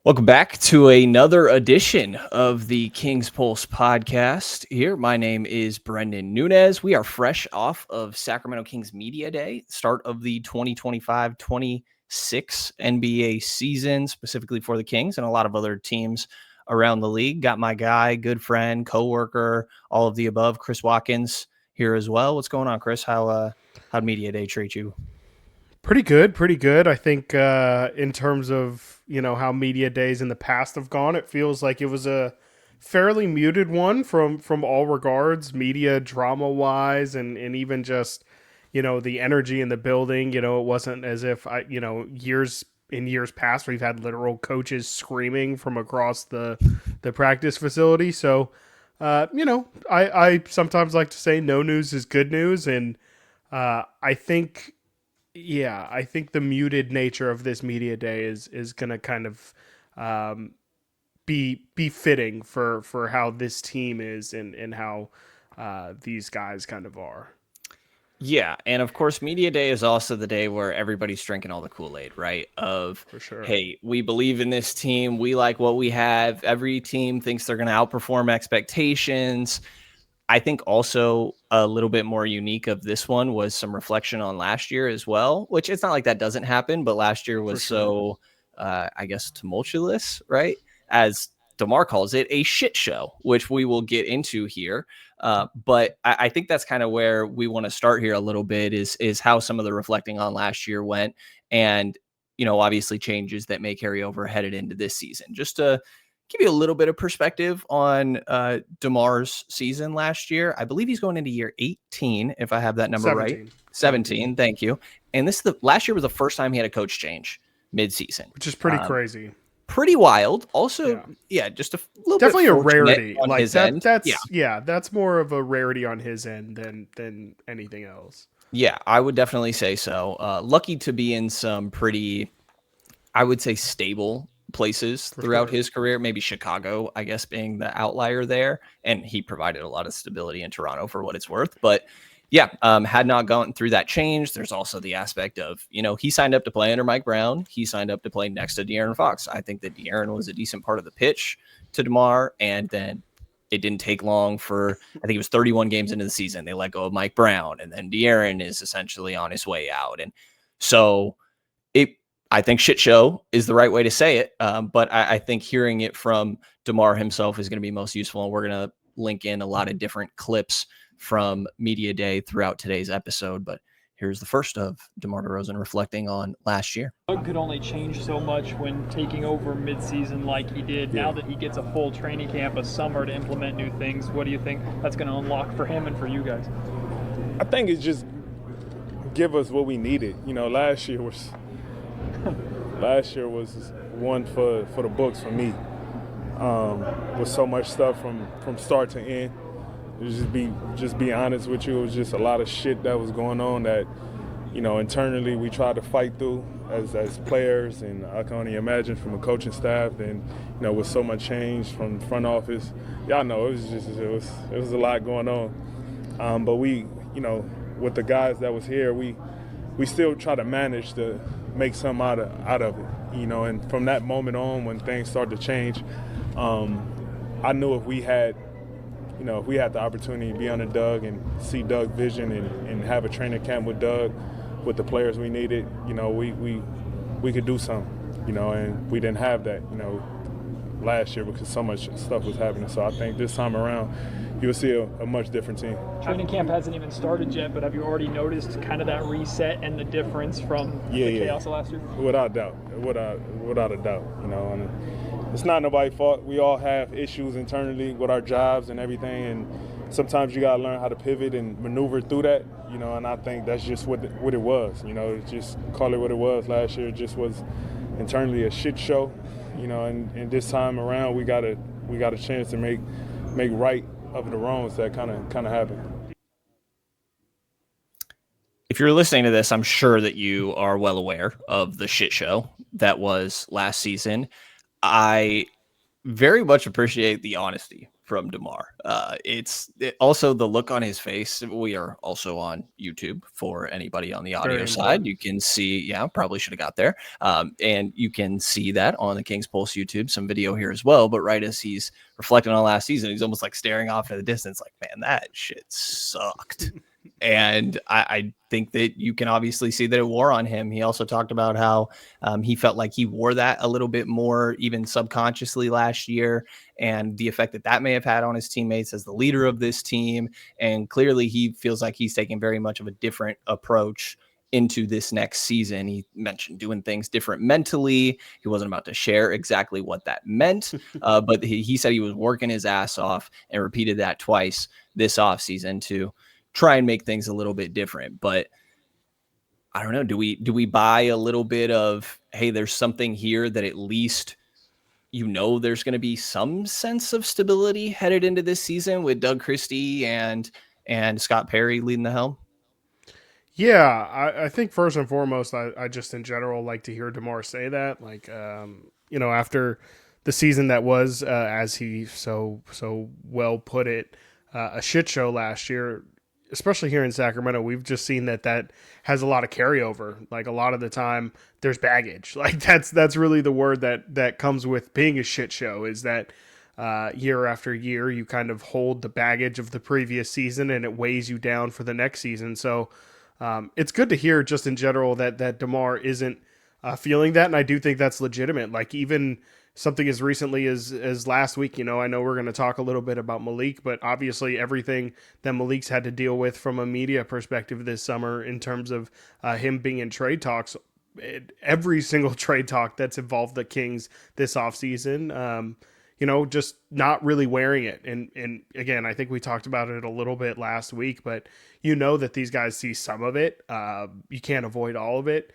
Welcome back to another edition of the Kings Pulse podcast. Here, my name is Brenden Nunes. We are fresh off of Sacramento Kings Media Day, start of the 2025-26 NBA season, specifically for the Kings and a lot of other teams around the league. Got my guy, good friend, coworker, all of the above, Chris Watkins here as well. What's going on, Chris? How'd Media Day treat you? Pretty good. I think in terms of, how media days in the past have gone, it feels like it was a fairly muted one from all regards, media drama wise, and even just, the energy in the building. It wasn't as if years past we've had literal coaches screaming from across the practice facility. So, I sometimes like to say no news is good news, and I think the muted nature of this media day is going to kind of be fitting for how this team is and how these guys kind of are. Yeah, and of course, Media Day is also the day where everybody's drinking all the Kool-Aid, right? For sure. Hey, we believe in this team. We like what we have. Every team thinks they're going to outperform expectations. I think also a little bit more unique of this one was some reflection on last year as well, which it's not like that doesn't happen, but last year was I guess, tumultuous, right? As DeMar calls it, a shit show, which we will get into here. But I think that's kind of where we want to start here a little bit is how some of the reflecting on last year went, and obviously changes that may carry over headed into this season. Just to give you a little bit of perspective on DeMar's season last year. I believe he's going into year 18, if I have that number 17. right. 17, thank you. And last year was the first time he had a coach change mid-season, which is pretty crazy. Pretty wild. Also, just a little definitely bit a rarity on like his that. end. That's more of a rarity on his end than anything else. Yeah, I would definitely say so. Lucky to be in some pretty, I would say, stable places throughout his career. Maybe Chicago, I guess, being the outlier there, and he provided a lot of stability in Toronto for what it's worth. But yeah, had not gone through that change. There's also the aspect of, he signed up to play under Mike Brown. He signed up to play next to De'Aaron Fox. I think that De'Aaron was a decent part of the pitch to DeMar, and then it didn't take long for, I think it was 31 games into the season, they let go of Mike Brown, and then De'Aaron is essentially on his way out. And so I think shit show is the right way to say it. But I think hearing it from DeMar himself is going to be most useful. And we're going to link in a lot of different clips from Media Day throughout today's episode. But here's the first of DeMar DeRozan reflecting on last year. Doug could only change so much when taking over midseason like he did. Now that he gets a full training camp, a summer to implement new things, what do you think that's going to unlock for him and for you guys? I think it's just give us what we needed. Last year was one for the books for me. With so much stuff from start to end. Just be honest with you, it was just a lot of shit that was going on that, internally we tried to fight through as players, and I can only imagine from a coaching staff, and with so much change from the front office. Y'all know it was a lot going on. But we, with the guys that was here, we still try to manage to make something out of it, and from that moment on when things started to change, I knew if we had the opportunity to be under Doug and see Doug's vision and have a training camp with Doug, with the players we needed, we could do something, and we didn't have that, last year because so much stuff was happening. So I think this time around, you'll see a much different team. Training camp hasn't even started yet, but have you already noticed kind of that reset and the difference from the chaos of last year? Without a doubt, and it's not nobody's fault. We all have issues internally with our jobs and everything, and sometimes you gotta learn how to pivot and maneuver through that, and I think that's just what it was. Just call it what it was. Last year it just was internally a shit show, and this time around we got a chance to make right of the wrongs that kind of happened. If you're listening to this, I'm sure that you are well aware of the shit show that was last season. I very much appreciate the honesty from DeMar. Also the look on his face. We are also on YouTube for anybody on the audio Very side. important. You can see, probably should have got there. And you can see that on the Kings Pulse YouTube, some video here as well. But right as he's reflecting on last season, he's almost like staring off in the distance, like, man, that shit sucked. And I think that you can obviously see that it wore on him. He also talked about how he felt like he wore that a little bit more, even subconsciously last year, and the effect that that may have had on his teammates as the leader of this team. And clearly he feels like he's taking very much of a different approach into this next season. He mentioned doing things different mentally. He wasn't about to share exactly what that meant, but he said he was working his ass off and repeated that twice this offseason to try and make things a little bit different. But I don't know. Do we buy a little bit of, hey, there's something here that at least there's going to be some sense of stability headed into this season with Doug Christie and Scott Perry leading the helm? Yeah, I think first and foremost, I just in general like to hear DeMar say that. Like, after the season that was, as he so well put it, a shit show last year, especially here in Sacramento, we've just seen that has a lot of carryover. Like, a lot of the time there's baggage. Like, that's really the word that comes with being a shit show, is that year after year you kind of hold the baggage of the previous season and it weighs you down for the next season. So it's good to hear just in general that DeMar isn't feeling that. And I do think that's legitimate. Like, even something as recently as last week, I know we're going to talk a little bit about Malik, but obviously everything that Malik's had to deal with from a media perspective this summer in terms of him being in trade talks, every single trade talk that's involved the Kings this offseason, just not really wearing it. And again, I think we talked about it a little bit last week, but that these guys see some of it. You can't avoid all of it.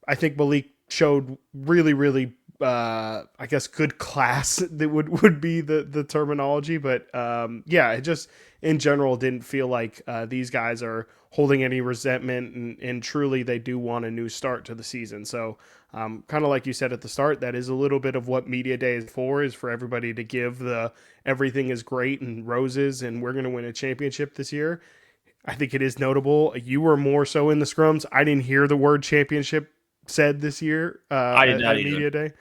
I think Malik showed really, really, I guess, good class that would be the terminology. But it just in general didn't feel like these guys are holding any resentment, and truly they do want a new start to the season. So kind of like you said at the start, that is a little bit of what Media Day is for everybody to give the everything is great and roses and we're going to win a championship this year. I think it is notable. You were more so in the scrums. I didn't hear the word championship said this year I did not at either. Media Day.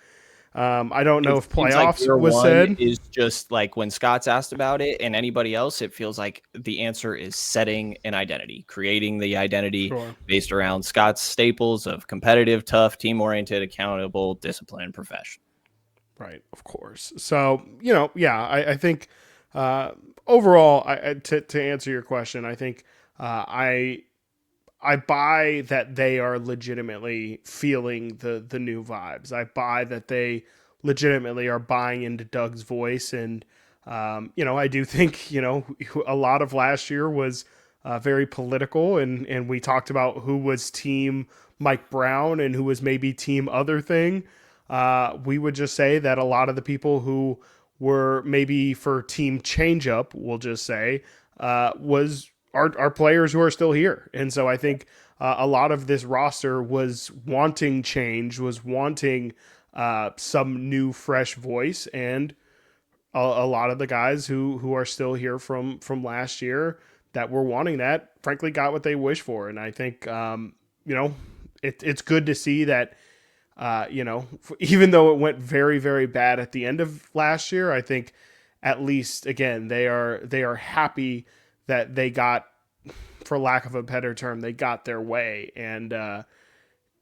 I don't know if Seems like playoffs year was one said. is just like when Scott's asked about it, and anybody else, it feels like the answer is setting an identity, creating the identity based around Scott's staples of competitive, tough, team-oriented, accountable, disciplined, professional. Right, of course. So, I think overall, to answer your question, I think I buy that they are legitimately feeling the new vibes. I buy that they legitimately are buying into Doug's voice. And, I do think, a lot of last year was very political. And we talked about who was team Mike Brown and who was maybe team other thing. We would just say that a lot of the people who were maybe for team changeup, we'll just say, was our players who are still here. And so I think a lot of this roster was wanting change, was wanting some new, fresh voice. And a lot of the guys who are still here from last year that were wanting that, frankly, got what they wished for. And I think, it's good to see that, even though it went very, very bad at the end of last year, I think at least, again, they are happy that they got, for lack of a better term, they got their way. And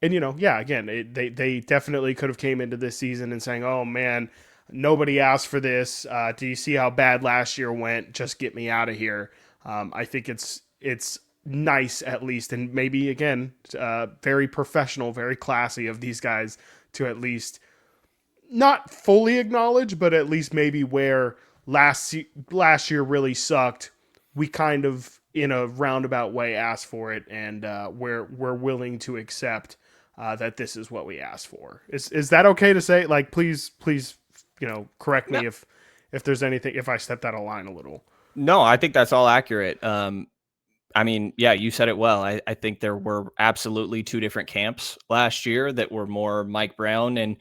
again, they definitely could have came into this season and saying, oh man, nobody asked for this. Do you see how bad last year went? Just get me out of here. I think it's nice, at least, and maybe again, very professional, very classy of these guys to at least not fully acknowledge, but at least maybe where last year really sucked, we kind of in a roundabout way asked for it, and we're willing to accept that this is what we asked for. Is that okay to say? Like, please, correct me if there's anything, if I stepped out of line a little. No, I think that's all accurate. I mean, yeah, you said it well. I think there were absolutely two different camps last year that were more Mike Brown and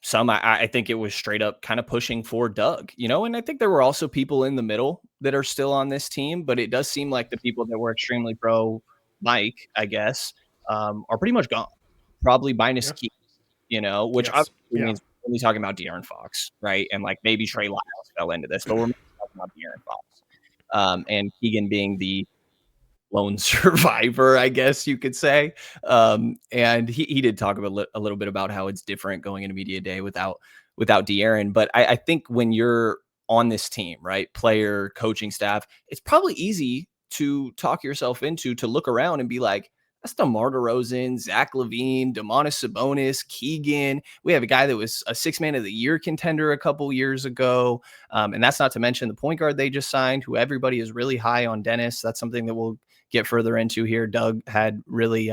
some I think it was straight up kind of pushing for Doug, and I think there were also people in the middle that are still on this team, but it does seem like the people that were extremely pro Mike, I guess, are pretty much gone, probably minus Yeah. Keegan, which Yes. obviously Yeah. means we're only talking about De'Aaron Fox, right? And like maybe Trey Lyles fell into this, but we're mainly talking about De'Aaron Fox, and Keegan being the lone survivor, I guess you could say. And he did talk a little bit about how it's different going into media day without De'Aaron. But I think when you're on this team, right, player, coaching staff, it's probably easy to talk yourself into to look around and be like, that's DeMar DeRozan, Zach LaVine, Domantas Sabonis, Keegan. We have a guy that was a 6-man of the year contender a couple years ago. And that's not to mention the point guard they just signed, who everybody is really high on, Dennis. That's something that we'll get further into here. Doug had really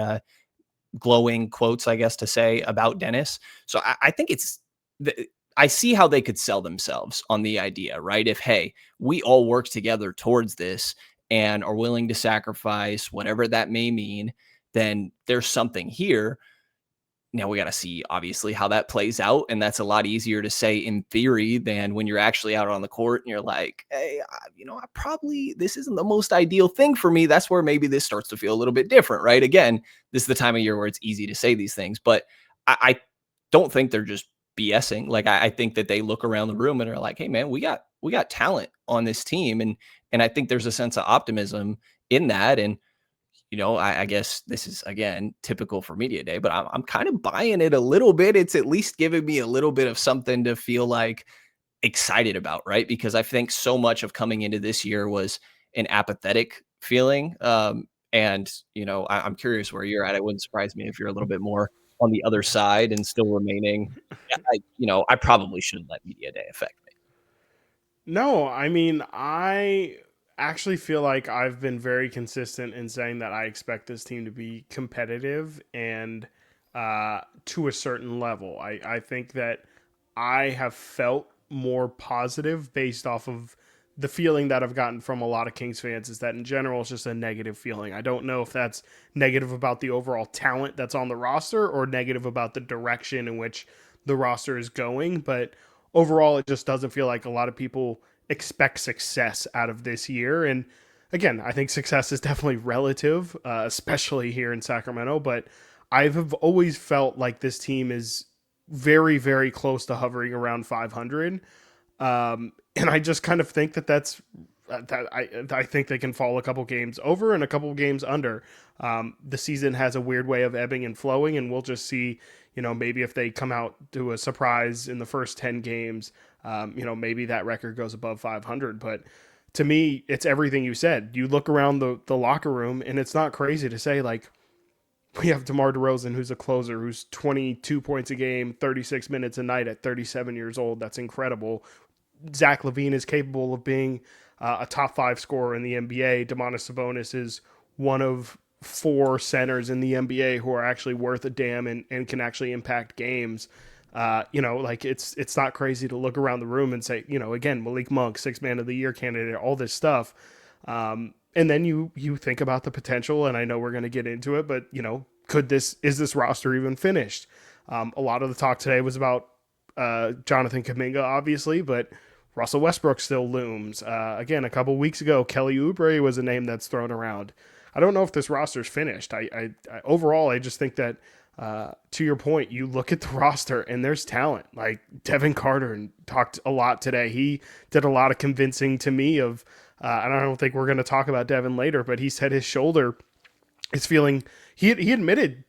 glowing quotes, I guess, to say about Dennis. So I think I see how they could sell themselves on the idea, right? If, hey, we all work together towards this and are willing to sacrifice whatever that may mean, then there's something here. Now we got to see, obviously, how that plays out. And that's a lot easier to say in theory than when you're actually out on the court and you're like, hey, this isn't the most ideal thing for me. That's where maybe this starts to feel a little bit different, right? Again, this is the time of year where it's easy to say these things, but I don't think they're just BSing. Like, I think that they look around the room and are like, hey, man, we got talent on this team. And I think there's a sense of optimism in that. And I guess this is, again, typical for media day, but I'm kind of buying it a little bit. It's at least giving me a little bit of something to feel like excited about, right? Because I think so much of coming into this year was an apathetic feeling. I'm curious where you're at. It wouldn't surprise me if you're a little bit more on the other side and still remaining. I probably shouldn't let media day affect me. No, I mean, I actually feel like I've been very consistent in saying that I expect this team to be competitive and to a certain level. I think that I have felt more positive based off of the feeling that I've gotten from a lot of Kings fans is that in general it's just a negative feeling. I don't know if that's negative about the overall talent that's on the roster or negative about the direction in which the roster is going, but overall it just doesn't feel like a lot of people expect success out of this year. And again, I think success is definitely relative, especially here in Sacramento, but I've always felt like this team is very, very close to hovering around 500. And I just kind of think I think they can fall a couple games over and a couple games under. The season has a weird way of ebbing and flowing, and we'll just see, maybe if they come out to a surprise in the first 10 games, maybe that record goes above 500. But to me, it's everything you said. You look around the locker room, and it's not crazy to say, like, we have DeMar DeRozan, who's a closer, who's 22 points a game, 36 minutes a night at 37 years old. That's incredible. Zach LaVine is capable of being a top 5 scorer in the NBA. Domantas Sabonis is one of 4 centers in the NBA who are actually worth a damn and can actually impact games. It's not crazy to look around the room and say, again, Malik Monk, 6-man of the year candidate, all this stuff. And then you think about the potential, and I know we're going to get into it, but is this roster even finished? A lot of the talk today was about Jonathan Kuminga, obviously, but Russell Westbrook still looms. Again, a couple weeks ago, Kelly Oubre was a name that's thrown around. I don't know if this roster's finished. I overall, I just think that to your point, you look at the roster and there's talent. Like Devin Carter talked a lot today. He did a lot of convincing to me of. And I don't think we're going to talk about Devin later, but he said his shoulder is feeling. He admitted,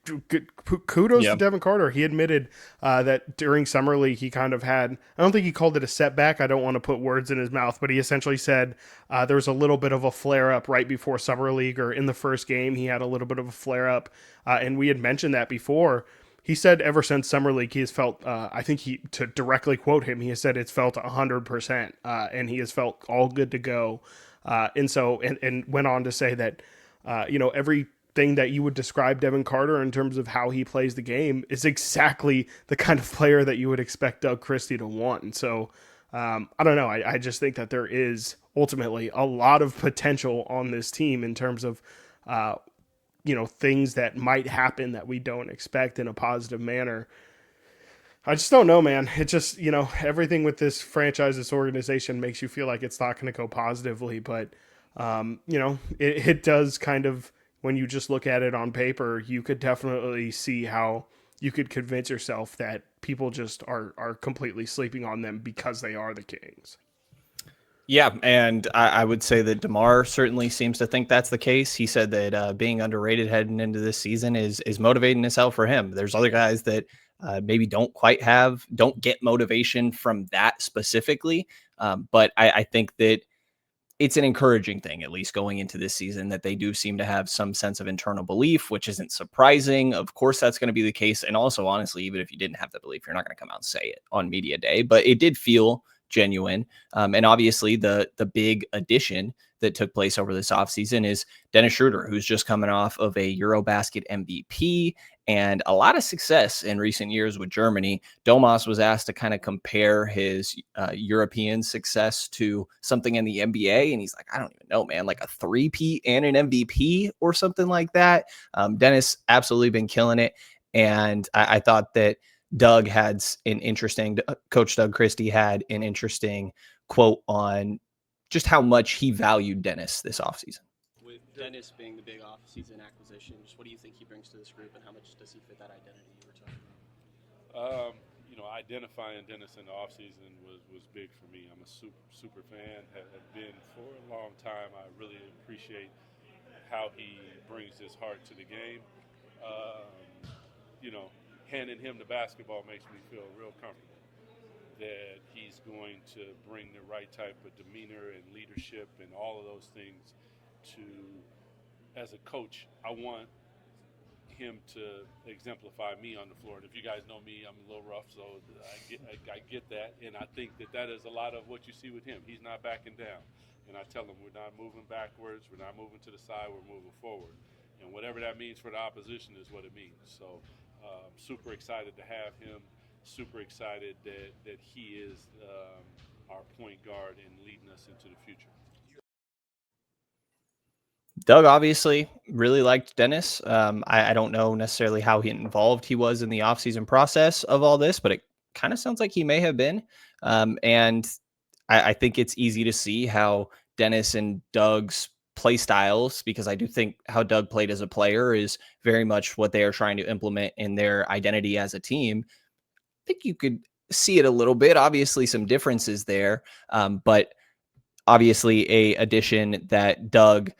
kudos to Devin Carter. He admitted that during Summer League he kind of had. I don't think he called it a setback. I don't want to put words in his mouth, but he essentially said there was a little bit of a flare up right before Summer League or in the first game. He had a little bit of a flare up, and we had mentioned that before. He said ever since Summer League, he has felt, to directly quote him, he has said it's felt 100%, and he has felt all good to go. And went on to say that, everything that you would describe Devin Carter in terms of how he plays the game is exactly the kind of player that you would expect Doug Christie to want. And so, I don't know. I just think that there is ultimately a lot of potential on this team in terms of, things that might happen that we don't expect in a positive manner. I just don't know, man. It just, everything with this franchise, this organization makes you feel like it's not going to go positively. But, it does kind of, when you just look at it on paper, you could definitely see how you could convince yourself that people just are completely sleeping on them because they are the Kings. Yeah, and I would say that DeMar certainly seems to think that's the case. He said that being underrated heading into this season is motivating as hell for him. There's other guys that maybe don't get motivation from that specifically. But I think that it's an encouraging thing, at least going into this season, that they do seem to have some sense of internal belief, which isn't surprising. Of course, that's going to be the case. And also, honestly, even if you didn't have the belief, you're not going to come out and say it on media day. But it did feel genuine. And obviously, the big addition that took place over this offseason is Dennis Schroder, who's just coming off of a Eurobasket MVP and a lot of success in recent years with Germany. Domas was asked to kind of compare his European success to something in the NBA. And he's like, I don't even know, man, like a 3-peat and an MVP or something like that. Dennis absolutely been killing it. And I thought that Coach Doug Christie had an interesting quote on just how much he valued Dennis this offseason. With Dennis being the big offseason acquisition, just what do you think he brings to this group, and how much does he fit that identity you were talking about? Identifying Dennis in the offseason was big for me. I'm a super fan, have been for a long time. I really appreciate how he brings his heart to the game. Handing him the basketball makes me feel real comfortable that he's going to bring the right type of demeanor and leadership and all of those things to, as a coach, I want him to exemplify me on the floor. And if you guys know me, I'm a little rough, so I get that. And I think that is a lot of what you see with him. He's not backing down. And I tell him we're not moving backwards, we're not moving to the side, we're moving forward. And whatever that means for the opposition is what it means. So super excited to have him, super excited that he is our point guard and leading us into the future. Doug obviously really liked Dennis. I don't know necessarily how involved he was in the offseason process of all this, but it kind of sounds like he may have been. And I think it's easy to see how Dennis and Doug's play styles, because I do think how Doug played as a player is very much what they are trying to implement in their identity as a team. I think you could see it a little bit, obviously some differences there, but obviously a addition that Doug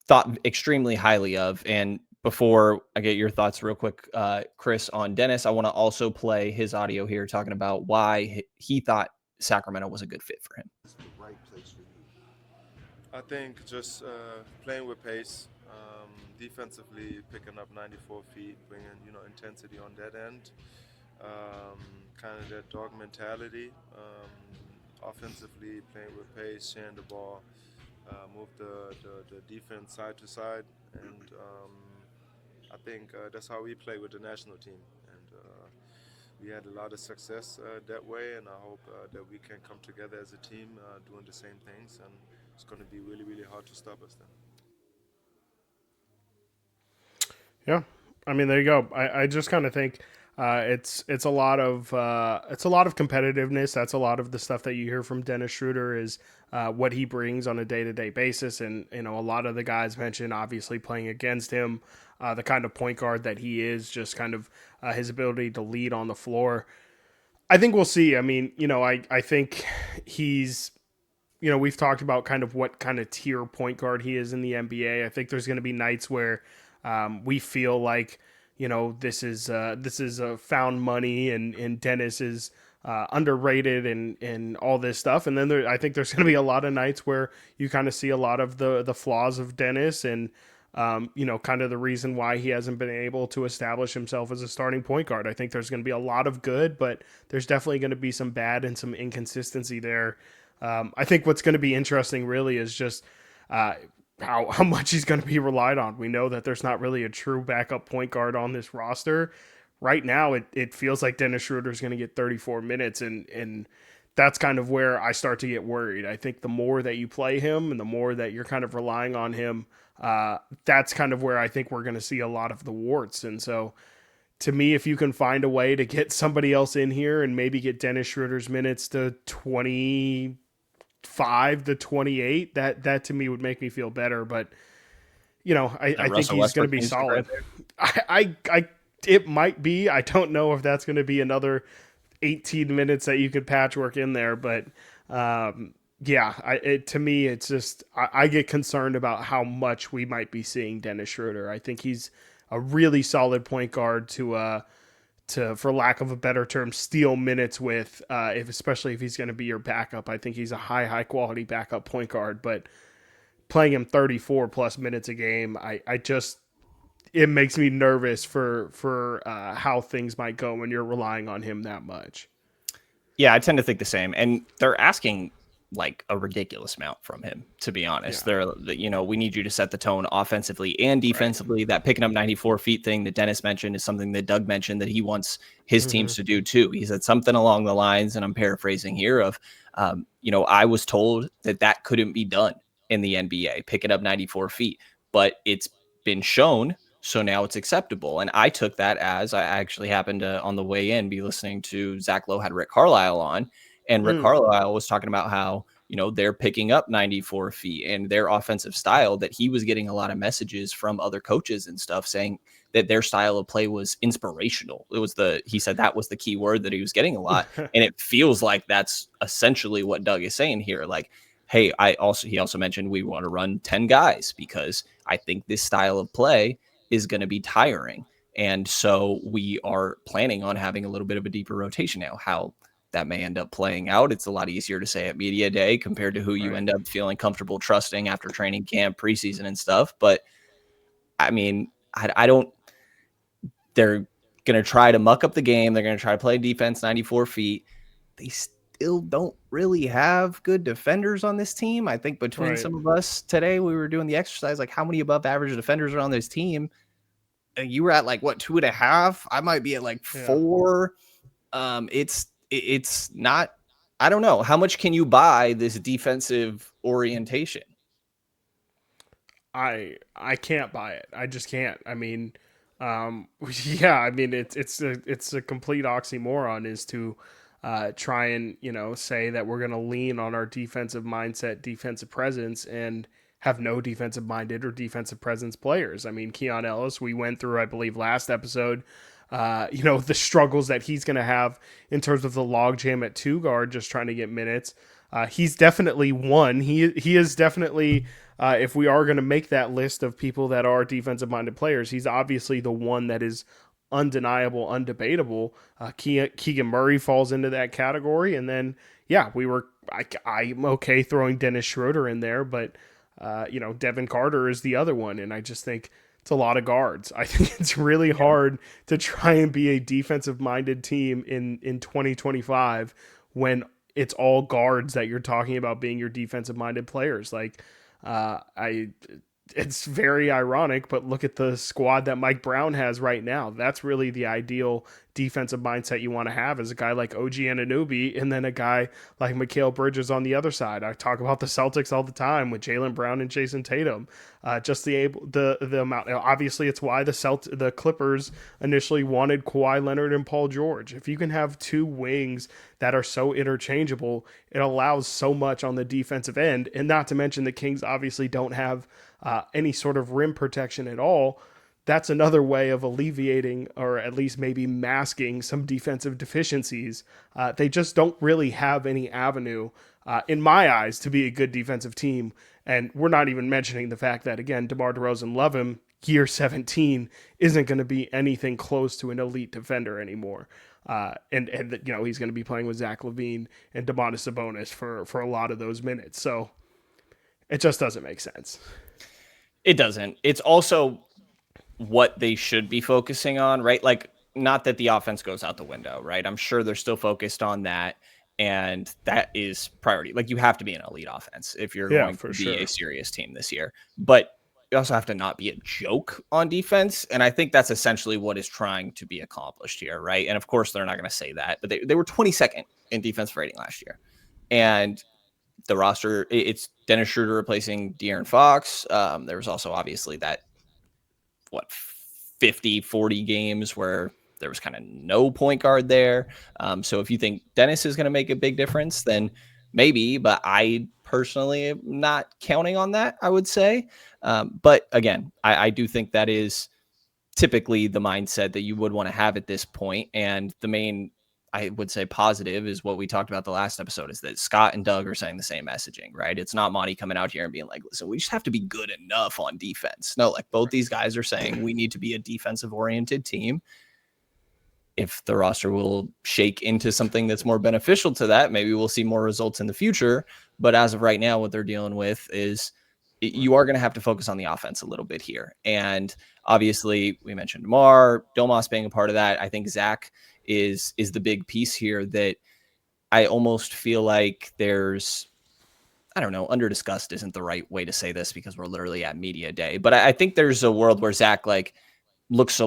thought extremely highly of. And before I get your thoughts real quick, Chris, on Dennis, I want to also play his audio here talking about why he thought Sacramento was a good fit for him. I think just playing with pace, defensively picking up 94 feet, bringing intensity on that end, kind of that dog mentality. Offensively playing with pace, sharing the ball, move the defense side to side, and I think that's how we play with the national team. And we had a lot of success that way, and I hope that we can come together as a team doing the same things, and it's going to be really, really hard to stop us then. Yeah, I mean, there you go. I just kind of think it's a lot of competitiveness. That's a lot of the stuff that you hear from Dennis Schroder is what he brings on a day-to-day basis, and a lot of the guys mentioned obviously playing against him, the kind of point guard that he is, just kind of his ability to lead on the floor. I think we'll see. I mean, I think he's. We've talked about kind of what kind of tier point guard he is in the NBA. I think there's going to be nights where we feel like, this is found money and Dennis is underrated and all this stuff. And then I think there's going to be a lot of nights where you kind of see a lot of the flaws of Dennis and, kind of the reason why he hasn't been able to establish himself as a starting point guard. I think there's going to be a lot of good, but there's definitely going to be some bad and some inconsistency there. I think what's going to be interesting really is just how much he's going to be relied on. We know that there's not really a true backup point guard on this roster. Right now, it feels like Dennis Schroeder is going to get 34 minutes, and that's kind of where I start to get worried. I think the more that you play him and the more that you're kind of relying on him, that's kind of where I think we're going to see a lot of the warts. And so to me, if you can find a way to get somebody else in here and maybe get Dennis Schroeder's minutes to 25 to 28, that to me would make me feel better. But I think he's going to be solid. It might be. I don't know if that's going to be another 18 minutes that you could patchwork in there, but to me, it's just I get concerned about how much we might be seeing Dennis Schroeder. I think he's a really solid point guard to, for lack of a better term, steal minutes with, especially if he's going to be your backup. I think he's a high quality backup point guard, but playing him 34 plus minutes a game, it makes me nervous for how things might go when you're relying on him that much. Yeah, I tend to think the same. And they're asking like a ridiculous amount from him, to be honest. Yeah. We need you to set the tone offensively and defensively. Right. That picking up 94 feet thing that Dennis mentioned is something that Doug mentioned that he wants his teams to do too. He said something along the lines, and I'm paraphrasing here, of, I was told that couldn't be done in the NBA, picking up 94 feet, but it's been shown. So now it's acceptable. And I took that as I actually happened to, on the way in, be listening to Zach Lowe had Rick Carlisle on, and Rick Carlisle was talking about how, they're picking up 94 feet and their offensive style, that he was getting a lot of messages from other coaches and stuff saying that their style of play was inspirational. He said that was the key word that he was getting a lot. And it feels like that's essentially what Doug is saying here. Like, hey, he also mentioned we want to run 10 guys because I think this style of play is going to be tiring. And so we are planning on having a little bit of a deeper rotation now. How that may end up playing out, it's a lot easier to say at media day compared to who you end up feeling comfortable trusting after training camp, preseason and stuff. But I mean, they're going to try to muck up the game. They're going to try to play defense 94 feet. They still don't really have good defenders on this team. I think between some of us today, we were doing the exercise, like how many above average defenders are on this team? And you were at like 2.5. I might be at like 4. It's not, I don't know. How much can you buy this defensive orientation? I can't buy it. I just can't. I mean, it's a complete oxymoron is to try and, say that we're going to lean on our defensive mindset, defensive presence, and have no defensive minded or defensive presence players. I mean, Keon Ellis, we went through, I believe, last episode, the struggles that he's going to have in terms of the logjam at 2 guard, just trying to get minutes. He's definitely one. He is definitely, if we are going to make that list of people that are defensive minded players, he's obviously the one that is undeniable, undebatable. Keegan Murray falls into that category. And then, I'm okay throwing Dennis Schroeder in there, but, Devin Carter is the other one. And I just think it's a lot of guards. I think it's really hard to try and be a defensive minded team in 2025 when it's all guards that you're talking about being your defensive minded players. Like, it's very ironic, but look at the squad that Mike Brown has right now. That's really the ideal defensive mindset you want to have, as a guy like OG Anunoby and then a guy like Mikal Bridges on the other side. I talk about the Celtics all the time with Jaylen Brown and Jason Tatum. Just the amount. Obviously, it's why the Clippers initially wanted Kawhi Leonard and Paul George. If you can have 2 wings that are so interchangeable, it allows so much on the defensive end. And not to mention the Kings obviously don't have any sort of rim protection at all. That's another way of alleviating, or at least maybe masking, some defensive deficiencies. They just don't really have any avenue, in my eyes, to be a good defensive team. And we're not even mentioning the fact that, again, DeMar DeRozan, love him, year 17 isn't going to be anything close to an elite defender anymore. And he's going to be playing with Zach LaVine and Domantas Sabonis for a lot of those minutes. So it just doesn't make sense. It doesn't. It's also what they should be focusing on, right? Like, not that the offense goes out the window, right? I'm sure they're still focused on that, and that is priority. Like, you have to be an elite offense if you're going to be a serious team this year. But you also have to not be a joke on defense, and I think that's essentially what is trying to be accomplished here, right? And of course, they're not going to say that, but they were 22nd in defensive rating last year. And the roster, it's Dennis Schroeder replacing De'Aaron Fox. There was also obviously that 40 games where there was kind of no point guard there. So if you think Dennis is going to make a big difference, then maybe, but I personally am not counting on that, I would say. But again, I do think that is typically the mindset that you would want to have at this point. And the main, I would say, positive is what we talked about the last episode, is that Scott and Doug are saying the same messaging, right? It's not Monty coming out here and being like, listen, we just have to be good enough on defense. No, like both these guys are saying we need to be a defensive oriented team. If the roster will shake into something that's more beneficial to that, maybe we'll see more results in the future. But as of right now, what they're dealing with is you are going to have to focus on the offense a little bit here. And obviously we mentioned DeMar, Domas being a part of that. I think Zach is the big piece here that I almost feel like there's, I don't know, under discussed isn't the right way to say this because we're literally at media day, but I think there's a world where Zach like looks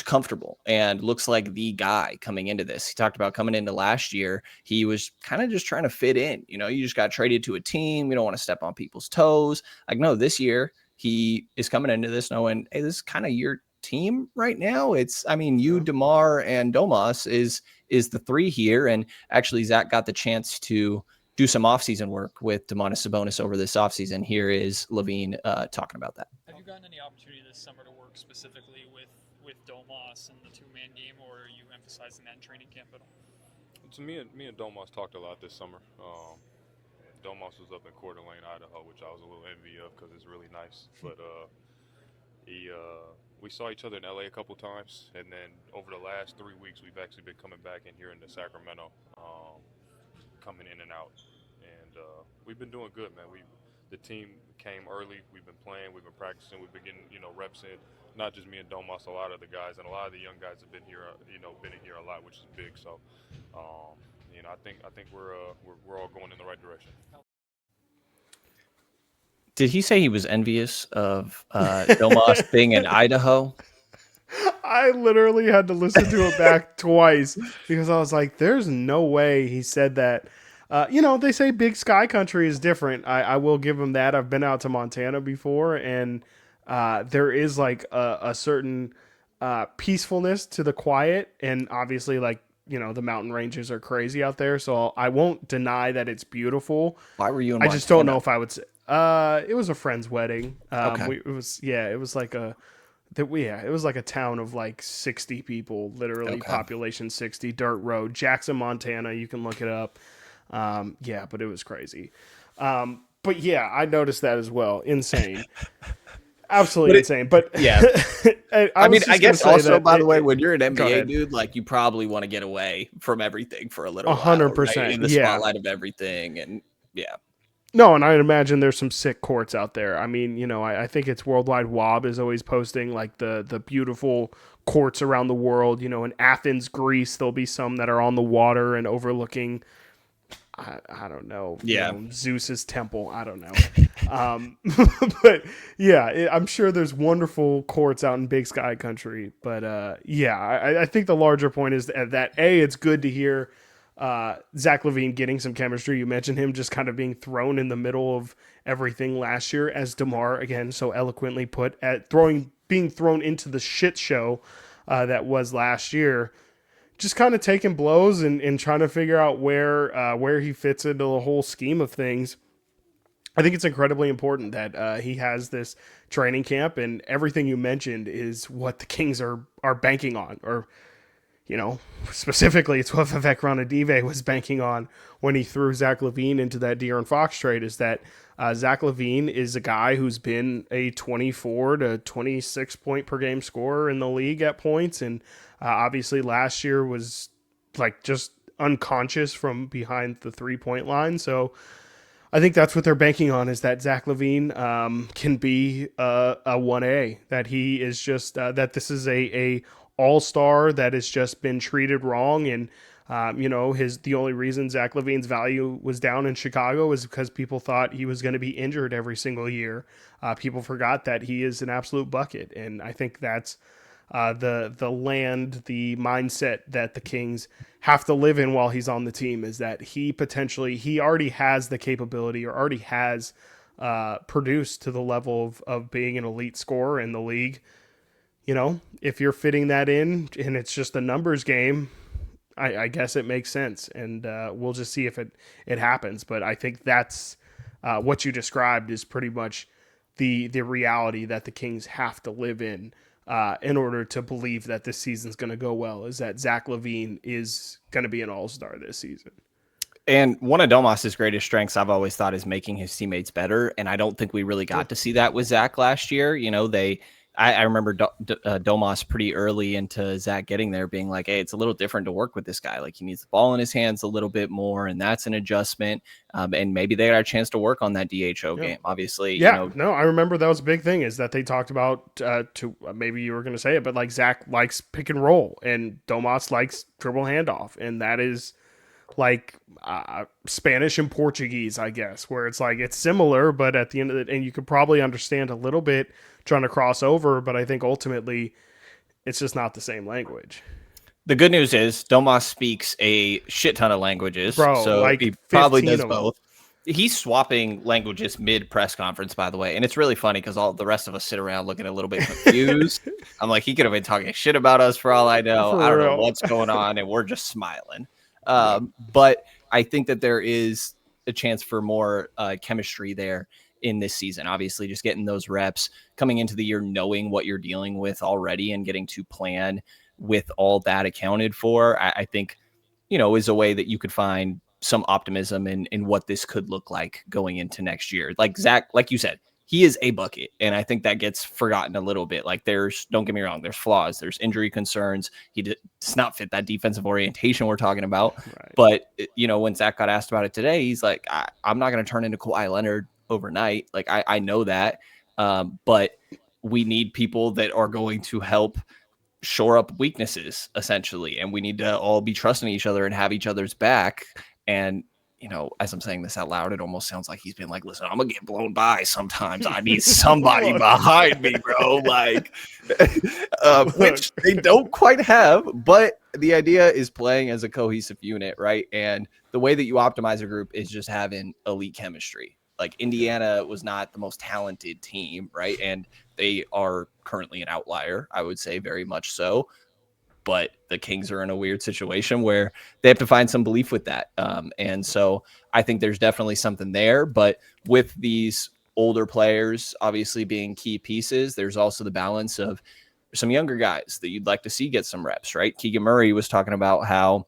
comfortable and looks like the guy coming into this. He talked about coming into last year, he was kind of just trying to fit in. You know, you just got traded to a team. You don't want to step on people's toes. Like, no, this year he is coming into this knowing, hey, this is kind of your team right now. It's, I mean, you, DeMar, and Domas is the three here. And actually, Zach got the chance to do some offseason work with Domantas Sabonis over this offseason. Here is LaVine talking about that. Have you gotten any opportunity this summer to work specifically with Domas and the two-man game, or are you emphasizing that in training camp at all? So me and Domas talked a lot this summer. Domas was up in Coeur d'Alene, Idaho, which I was a little envy of because it's really nice. But we saw each other in LA a couple times, and then over the last 3 weeks, we've actually been coming back in here into Sacramento, coming in and out, and we've been doing good, man. The team came early. We've been playing. We've been practicing. We've been getting reps in. Not just me and Domas, a lot of the guys, and a lot of the young guys have been here, been in here a lot, which is big. So, I think we're all going in the right direction. Did he say he was envious of Domas being in Idaho? I literally had to listen to it back twice because I was like, there's no way he said that. They say big sky country is different. I will give him that. I've been out to Montana before, and there is like a certain peacefulness to the quiet, and obviously like, the mountain ranges are crazy out there. So I won't deny that it's beautiful. Why were you in Montana? I just don't know if I would say, it was a friend's wedding. Okay. It was like a town of like 60 people, literally. Okay. Population 60, dirt road, Jackson, Montana. You can look it up. But it was crazy. But yeah, I noticed that as well. Insane. Absolutely insane. But yeah, I guess also, by the way, when you're an NBA dude, like you probably want to get away from everything for a little 100%, while, right? In the spotlight of everything. And yeah. No, and I imagine there's some sick courts out there. I mean, I think it's Worldwide Wob is always posting like the beautiful courts around the world. In Athens, Greece, there'll be some that are on the water and overlooking, I don't know. Yeah. Zeus's temple. I don't know. But yeah, I'm sure there's wonderful courts out in Big Sky Country. But I think the larger point is that it's good to hear Zach LaVine getting some chemistry. You mentioned him just kind of being thrown in the middle of everything last year, as DeMar again so eloquently put, at being thrown into the shit show that was last year. Just kind of taking blows and trying to figure out where he fits into the whole scheme of things. I think it's incredibly important that he has this training camp, and everything you mentioned is what the Kings are banking on, or specifically it's what Vivek Ranadive was banking on when he threw Zach LaVine into that De'Aaron Fox trade, is that Zach LaVine is a guy who's been a 24 to 26 point per game scorer in the league at points, and obviously last year was like just unconscious from behind the 3-point line. So I think that's what they're banking on, is that Zach LaVine can be a 1A, that he is just that this is a all-star that has just been treated wrong. And the only reason Zach LaVine's value was down in Chicago was because people thought he was going to be injured every single year. People forgot that he is an absolute bucket, and I think that's the mindset that the Kings have to live in while he's on the team, is that he already has the capability, or already has produced to the level of being an elite scorer in the league. if you're fitting that in and it's just a numbers game, I guess it makes sense. And we'll just see if it happens. But I think that's what you described is pretty much the reality that the Kings have to live in order to believe that this season's going to go well, is that Zach LaVine is going to be an all-star this season. And one of Domas's greatest strengths, I've always thought, is making his teammates better. And I don't think we really got to see that with Zach last year. I remember Domas pretty early into Zach getting there being like, hey, it's a little different to work with this guy. Like, he needs the ball in his hands a little bit more, and that's an adjustment. And maybe they got a chance to work on that DHO game, obviously. Yeah, no, I remember that was a big thing, is that they talked about, maybe you were going to say it, but like Zach likes pick and roll, and Domas likes dribble handoff. And that is like Spanish and Portuguese, I guess, where it's like it's similar, but at the end of it, and you could probably understand a little bit trying to cross over, but I think ultimately it's just not the same language. The good news is Domas speaks a shit ton of languages, so like he probably does both. He's swapping languages mid press conference, by the way, and it's really funny because all the rest of us sit around looking a little bit confused. I'm like, he could have been talking shit about us for all I know. I don't know what's going on, and we're just smiling. But I think that there is a chance for more chemistry there in this season. Obviously, just getting those reps coming into the year, knowing what you're dealing with already and getting to plan with all that accounted for, I think, is a way that you could find some optimism in what this could look like going into next year. Like Zach, like you said, he is a bucket. And I think that gets forgotten a little bit. Like, don't get me wrong, there's flaws, there's injury concerns. He does not fit that defensive orientation we're talking about. Right. But, when Zach got asked about it today, he's like, I'm not going to turn into Kawhi Leonard overnight. Like, I know that. But we need people that are going to help shore up weaknesses, essentially. And we need to all be trusting each other and have each other's back. And, as I'm saying this out loud, it almost sounds like he's been like, listen, I'm going to get blown by sometimes. I need somebody behind me, bro. Like, which they don't quite have. But the idea is playing as a cohesive unit, right? And the way that you optimize a group is just having elite chemistry. Like, Indiana was not the most talented team, right? And they are currently an outlier, I would say, very much so. But the Kings are in a weird situation where they have to find some belief with that. And so I think there's definitely something there. But with these older players obviously being key pieces, there's also the balance of some younger guys that you'd like to see get some reps, right? Keegan Murray was talking about how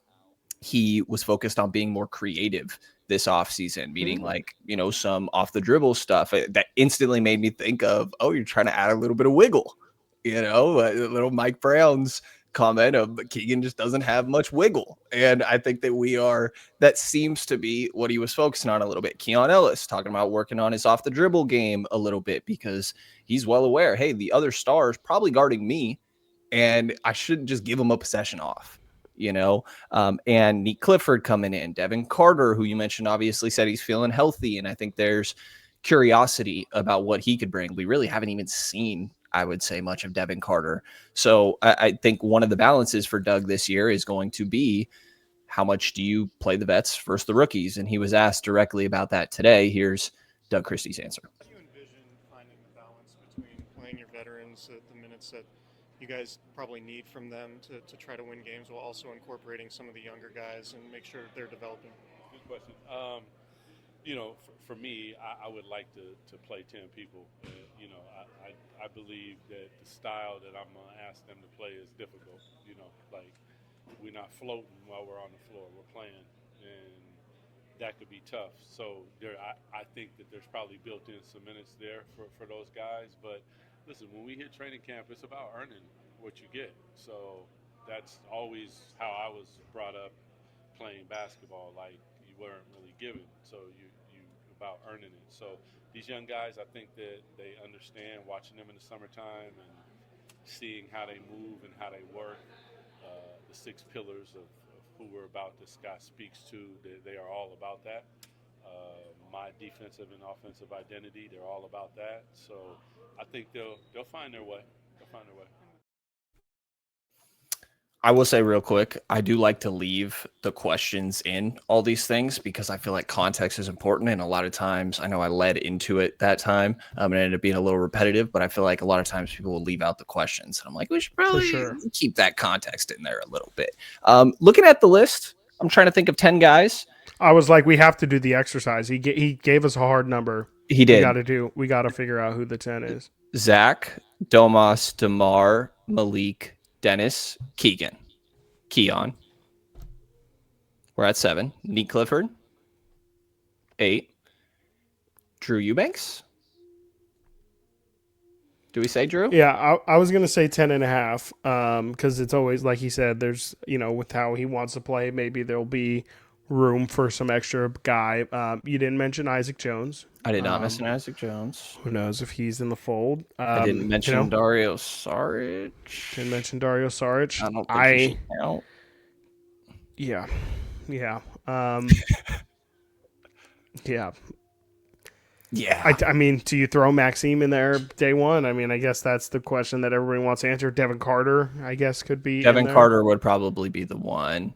he was focused on being more creative this offseason, meaning like, some off the dribble stuff that instantly made me think of, you're trying to add a little bit of wiggle, little Mike Brown's comment of Keegan just doesn't have much wiggle. And I think that that seems to be what he was focusing on a little bit. Keon Ellis talking about working on his off the dribble game a little bit, because he's well aware, hey, the other star is probably guarding me and I shouldn't just give him a possession off. And Nick Clifford coming in, Devin Carter, who you mentioned, obviously said he's feeling healthy. And I think there's curiosity about what he could bring. We really haven't even seen, I would say, much of Devin Carter. So I think one of the balances for Doug this year is going to be, how much do you play the vets versus the rookies? And he was asked directly about that today. Here's Doug Christie's answer. How do you envision finding the balance between playing your veterans at the minutes that you guys probably need from them to try to win games, while also incorporating some of the younger guys and make sure they're developing? Good question. For me, I would like to play 10 people. I believe that the style that I'm going to ask them to play is difficult. Like, we're not floating while we're on the floor. We're playing, and that could be tough. So I think that there's probably built in some minutes there for those guys. But listen, when we hit training camp, it's about earning what you get. So that's always how I was brought up playing basketball. Like, you weren't really given, so you about earning it. So these young guys, I think that they understand, watching them in the summertime and seeing how they move and how they work, the 6 pillars of who we're about that Scott speaks to, they are all about that. My defensive and offensive identity, they're all about that. So I think they'll find their way. I will say real quick, I do like to leave the questions in all these things because I feel like context is important. And a lot of times, I know I led into it that time and it ended up being a little repetitive, but I feel like a lot of times people will leave out the questions. And I'm like, we should probably keep that context in there a little bit. Looking at the list, I'm trying to think of 10 guys. I was like, we have to do the exercise. He gave us a hard number. He did. We got to figure out who the 10 is. Zach, Domas, DeMar, Malik, Dennis, Keegan, Keon. We're at 7. Neat Clifford. 8. Drew Eubanks. Do we say Drew? Yeah, I was going to say 10.5 because it's always, like he said, there's, with how he wants to play, maybe there'll be room for some extra guy. You didn't mention Isaac Jones. I did not mention Isaac Jones. Who knows if he's in the fold? I didn't mention Dario Saric. Didn't mention Dario Saric. I don't think he should count. Yeah. Yeah. Yeah. Yeah. I mean, do you throw Maxime in there day one? I mean, I guess that's the question that everybody wants to answer. Devin Carter, I guess, could be. Devin Carter would probably be the one.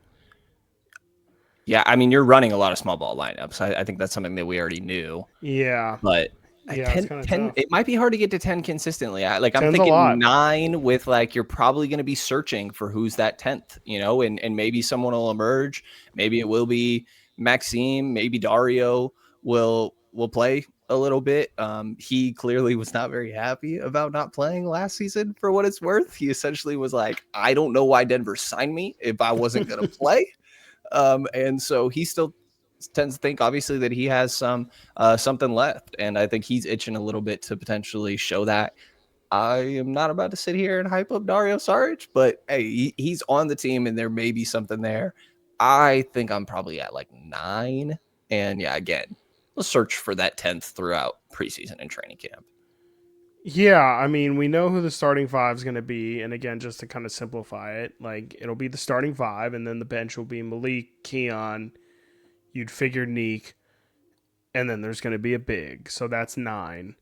Yeah, I mean, you're running a lot of small ball lineups. I think that's something that we already knew. Yeah. But yeah, 10 it might be hard to get to 10 consistently. I'm 10's thinking 9 with you're probably going to be searching for who's that 10th, and maybe someone will emerge. Maybe it will be Maxime. Maybe Dario will play a little bit. He clearly was not very happy about not playing last season for what it's worth. He essentially was like, I don't know why Denver signed me if I wasn't going to play. And so he still tends to think, obviously, that he has something left. And I think he's itching a little bit to potentially show that. I am not about to sit here and hype up Dario Saric, but hey, he's on the team and there may be something there. I think I'm probably at 9. And yeah, again, we'll search for that 10th throughout preseason and training camp. Yeah, I mean, we know who the starting 5 is going to be. And again, just to kind of simplify it, it'll be the starting 5, and then the bench will be Malik, Keon, you'd figure Neek, and then there's going to be a big. So that's 9.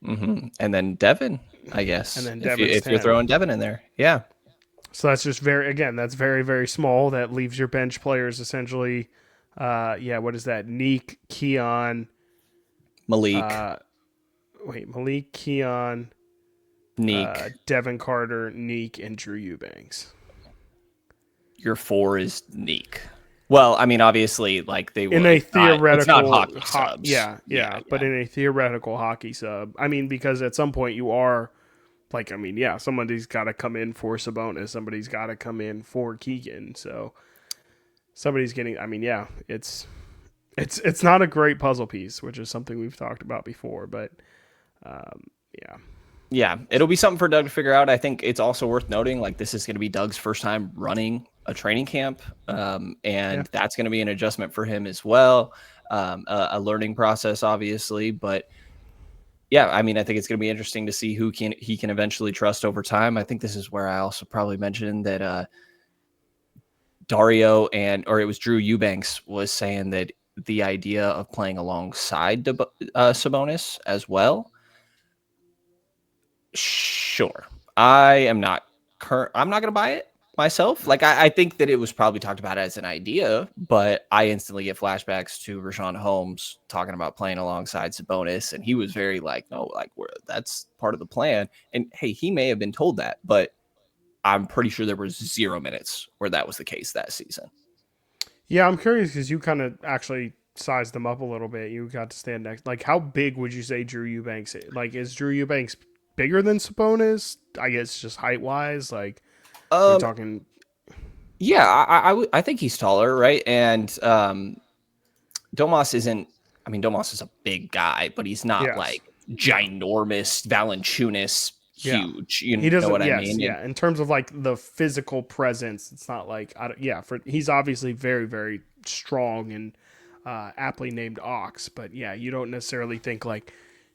Mm-hmm. And then Devin, I guess. And then if you're throwing Devin in there. Yeah. So that's just that's very, very small. That leaves your bench players essentially, what is that? Neek, Keon, Malik. Malik, Keon, Neek, Devin Carter, Neek, and Drew Eubanks. Your 4 is Neek. Well, I mean, obviously, they were in a theoretical, it's not hockey subs. Yeah, but in a theoretical hockey sub, I mean, because at some point you are somebody's got to come in for Sabonis, somebody's got to come in for Keegan, so somebody's getting. I mean, yeah, it's not a great puzzle piece, which is something we've talked about before, but. Yeah, it'll be something for Doug to figure out. I think it's also worth noting, this is going to be Doug's first time running a training camp, and that's going to be an adjustment for him as well, a learning process, obviously. But yeah, I mean, I think it's going to be interesting to see who he can eventually trust over time. I think this is where I also probably mentioned that Dario or it was Drew Eubanks was saying that the idea of playing alongside Sabonis as well. Sure. I'm not going to buy it myself. I think that it was probably talked about as an idea, but I instantly get flashbacks to Rashawn Holmes talking about playing alongside Sabonis. And he was very no, that's part of the plan. And hey, he may have been told that, but I'm pretty sure there was 0 minutes where that was the case that season. Yeah. I'm curious because you kind of actually sized them up a little bit. You got to stand next. How big would you say Drew Eubanks is? Is Drew Eubanks bigger than Sabonis? I guess just height wise, you're talking. Yeah, I think he's taller, right? And Domas isn't. I mean, Domas is a big guy, but he's not ginormous, Valanciunas, huge. He doesn't know what I mean? Yeah, in terms of the physical presence, it's not he's obviously very, very strong and aptly named Ox, but yeah, you don't necessarily think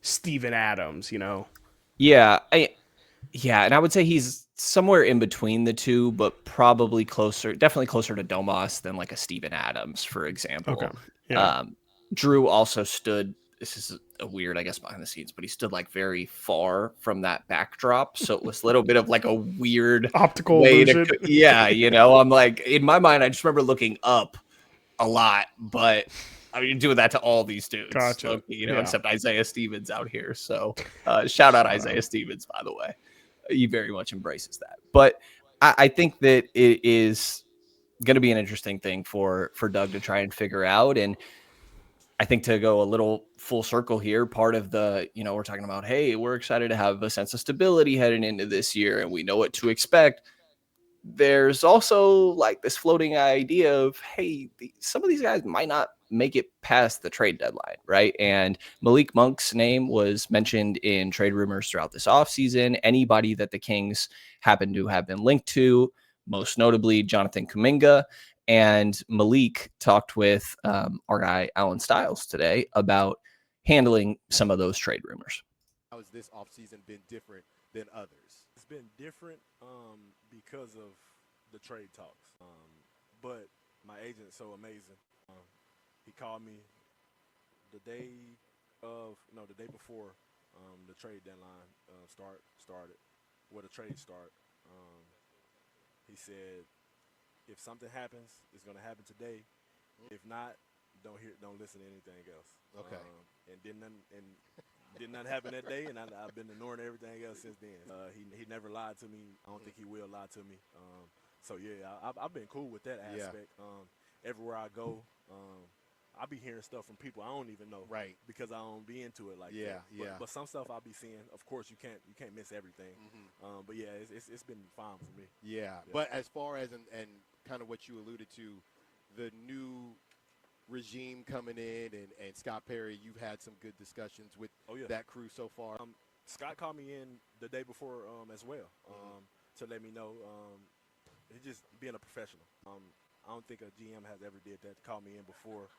Steven Adams, Yeah, and I would say he's somewhere in between the two, but definitely closer to Domas than a Steven Adams, for example. Okay. Yeah. Drew also stood this is a weird, I guess, behind the scenes, but he stood like very far from that backdrop. So it was a little bit of like a weird Optical way illusion. yeah, I'm like, in my mind, I just remember looking up a lot, but I mean, doing that to all these dudes, Gotcha. except Isaiah Stevens out here. So shout out Isaiah Stevens, by the way. He very much embraces that. But I think that it is going to be an interesting thing for Doug to try and figure out. And I think to go a little full circle here, part of the, we're talking about, hey, we're excited to have a sense of stability heading into this year and we know what to expect. There's also like this floating idea of, hey, some of these guys might not make it past the trade deadline, right? And Malik Monk's name was mentioned in trade rumors throughout this offseason. Anybody that the Kings happen to have been linked to, most notably Jonathan Kuminga. And Malik talked with our guy, Alan Stiles, today about handling some of those trade rumors. How has this offseason been different than others? It's been different because of the trade talks. But my agent's so amazing. He called me the day before the trade deadline started, where the trade start. He said, if something happens, it's going to happen today. If not, don't listen to anything else. Okay. And did nothing happen that day, and I've been ignoring everything else since then. He never lied to me. I don't think he will lie to me. So yeah, I've been cool with that aspect. Yeah. Everywhere I go, I be hearing stuff from people I don't even know, right? Because I don't be into it like that. But some stuff I'll be seeing. Of course, you can't miss everything. Mm-hmm. But yeah, it's been fine for me. Yeah. But as far as and kind of what you alluded to, the new regime coming in and Scott Perry, you've had some good discussions with that crew so far. Scott called me in the day before as well to let me know. He's just being a professional. I don't think a GM has ever did that. Call me in before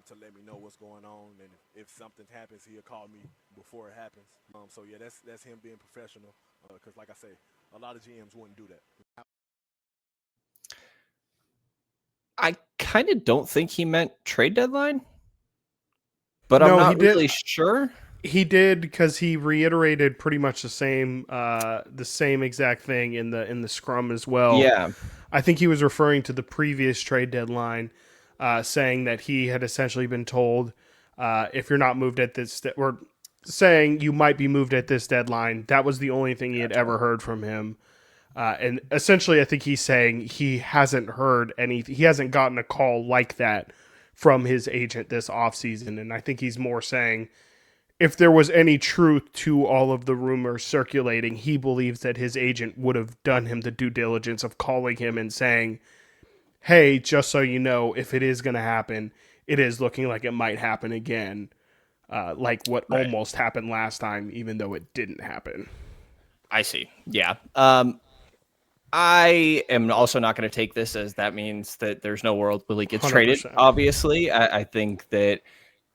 to let me know what's going on, and if something happens, he'll call me before it happens. So yeah, that's him being professional. Because like I say, a lot of GMs wouldn't do that. I kind of don't think he meant trade deadline, but I'm not really sure. He did, because he reiterated pretty much the same exact thing in the scrum as well. Yeah, I think he was referring to the previous trade deadline, saying that he had essentially been told, if you're not moved at this, or saying you might be moved at this deadline. That was the only thing he had ever heard from him. And essentially, I think he's saying he hasn't heard anything. He hasn't gotten a call like that from his agent this offseason. And I think he's more saying, if there was any truth to all of the rumors circulating, he believes that his agent would have done him the due diligence of calling him and saying, hey, just so you know, if it is going to happen, it is looking like it might happen again. Like what almost happened last time, even though it didn't happen. I see. Yeah. I am also not going to take this as that means that there's no world Malik gets 100%. Traded. Obviously, I think that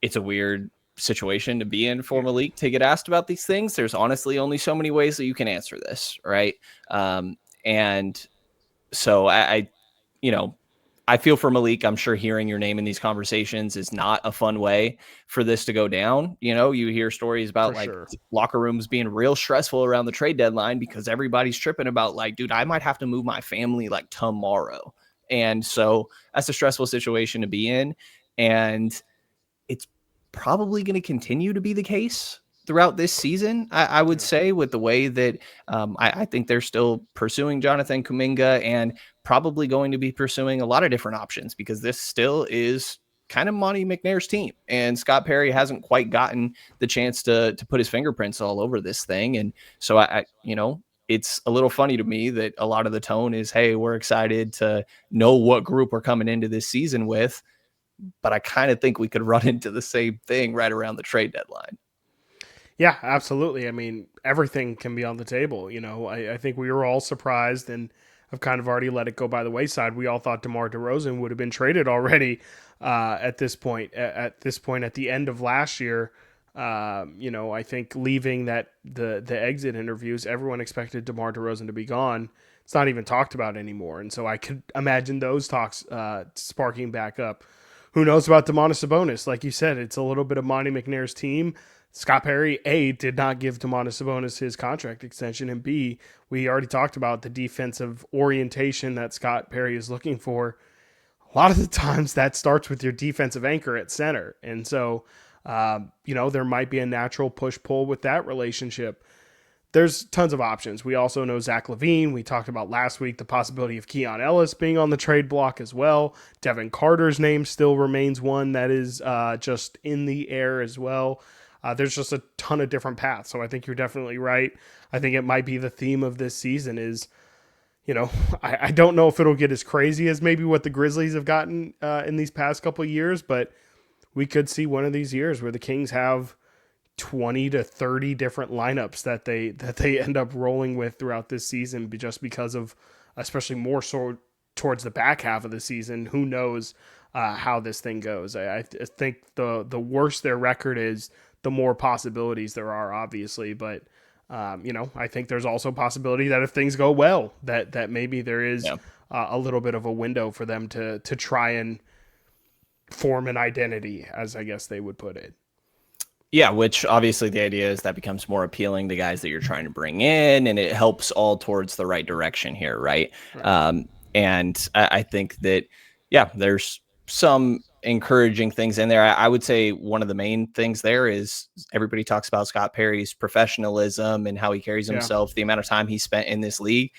it's a weird situation to be in for Malik to get asked about these things. There's honestly only so many ways that you can answer this, right? And so I feel for Malik. I'm sure hearing your name in these conversations is not a fun way for this to go down. You hear stories about locker rooms being real stressful around the trade deadline because everybody's tripping about like, dude, I might have to move my family like tomorrow. And so that's a stressful situation to be in. And it's probably going to continue to be the case throughout this season, I would say, with the way that I think they're still pursuing Jonathan Kuminga and probably going to be pursuing a lot of different options, because this still is kind of Monty McNair's team. And Scott Perry hasn't quite gotten the chance to put his fingerprints all over this thing. And so it's a little funny to me that a lot of the tone is, hey, we're excited to know what group we're coming into this season with. But I kind of think we could run into the same thing right around the trade deadline. Yeah, absolutely. I mean, everything can be on the table. I think we were all surprised, and I've kind of already let it go by the wayside. We all thought DeMar DeRozan would have been traded already at this point. At the end of last year, I think leaving the exit interviews, everyone expected DeMar DeRozan to be gone. It's not even talked about anymore, and so I could imagine those talks sparking back up. who knows about Domantas Sabonis? Like you said, it's a little bit of Monty McNair's team. Scott Perry, A, did not give Domantas Sabonis his contract extension, and B, we already talked about the defensive orientation that Scott Perry is looking for. A lot of the times that starts with your defensive anchor at center. And so, there might be a natural push-pull with that relationship. There's tons of options. We also know Zach LaVine. We talked about last week the possibility of Keon Ellis being on the trade block as well. Devin Carter's name still remains one that is just in the air as well. There's just a ton of different paths. So I think you're definitely right. I think it might be the theme of this season is, I don't know if it'll get as crazy as maybe what the Grizzlies have gotten in these past couple of years, but we could see one of these years where the Kings have 20 to 30 different lineups that they end up rolling with throughout this season, just because of, especially more so towards the back half of the season. Who knows how this thing goes? I think the worse their record is, the more possibilities there are, obviously. But I think there's also a possibility that if things go well, that maybe there is a little bit of a window for them to try and form an identity, as I guess they would put it. Yeah, which obviously the idea is that becomes more appealing to guys that you're trying to bring in, and it helps all towards the right direction here, right? And I think that, there's some encouraging things in there. I would say one of the main things there is everybody talks about Scott Perry's professionalism and how he carries himself, the amount of time he spent in this league.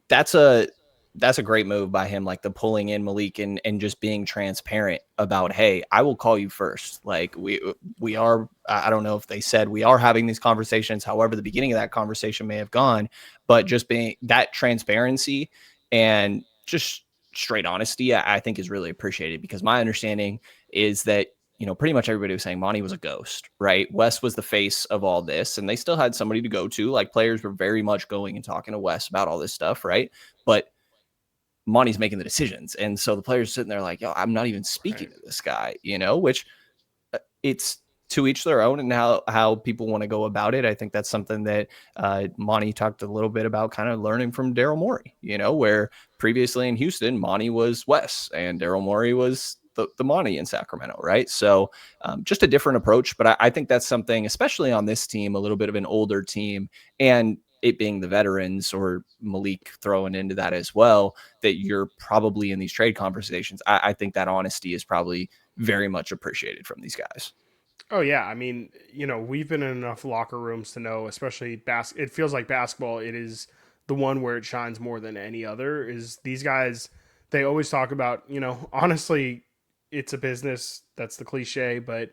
That's a great move by him, like the pulling in Malik and just being transparent about, hey, I will call you first. Like we are, I don't know if they said we are having these conversations, however, the beginning of that conversation may have gone, but just being that transparency and just straight honesty, I think is really appreciated, because my understanding is that, pretty much everybody was saying Monty was a ghost, right? Wes was the face of all this, and they still had somebody to go to. Like, players were very much going and talking to Wes about all this stuff, right? But Monty's making the decisions. And so the players are sitting there like, yo, I'm not even speaking to this guy, which it's to each their own, and how people want to go about it. I think that's something that Monty talked a little bit about, kind of learning from Daryl Morey, where previously in Houston, Monty was Wes and Daryl Morey was the Monty in Sacramento, right? So just a different approach. But I think that's something, especially on this team, a little bit of an older team, and it being the veterans, or Malik throwing into that as well, that you're probably in these trade conversations. I think that honesty is probably very much appreciated from these guys. Oh yeah. I mean, we've been in enough locker rooms to know, especially it feels like basketball, it is the one where it shines more than any other. Is these guys, they always talk about, honestly, it's a business. That's the cliche, but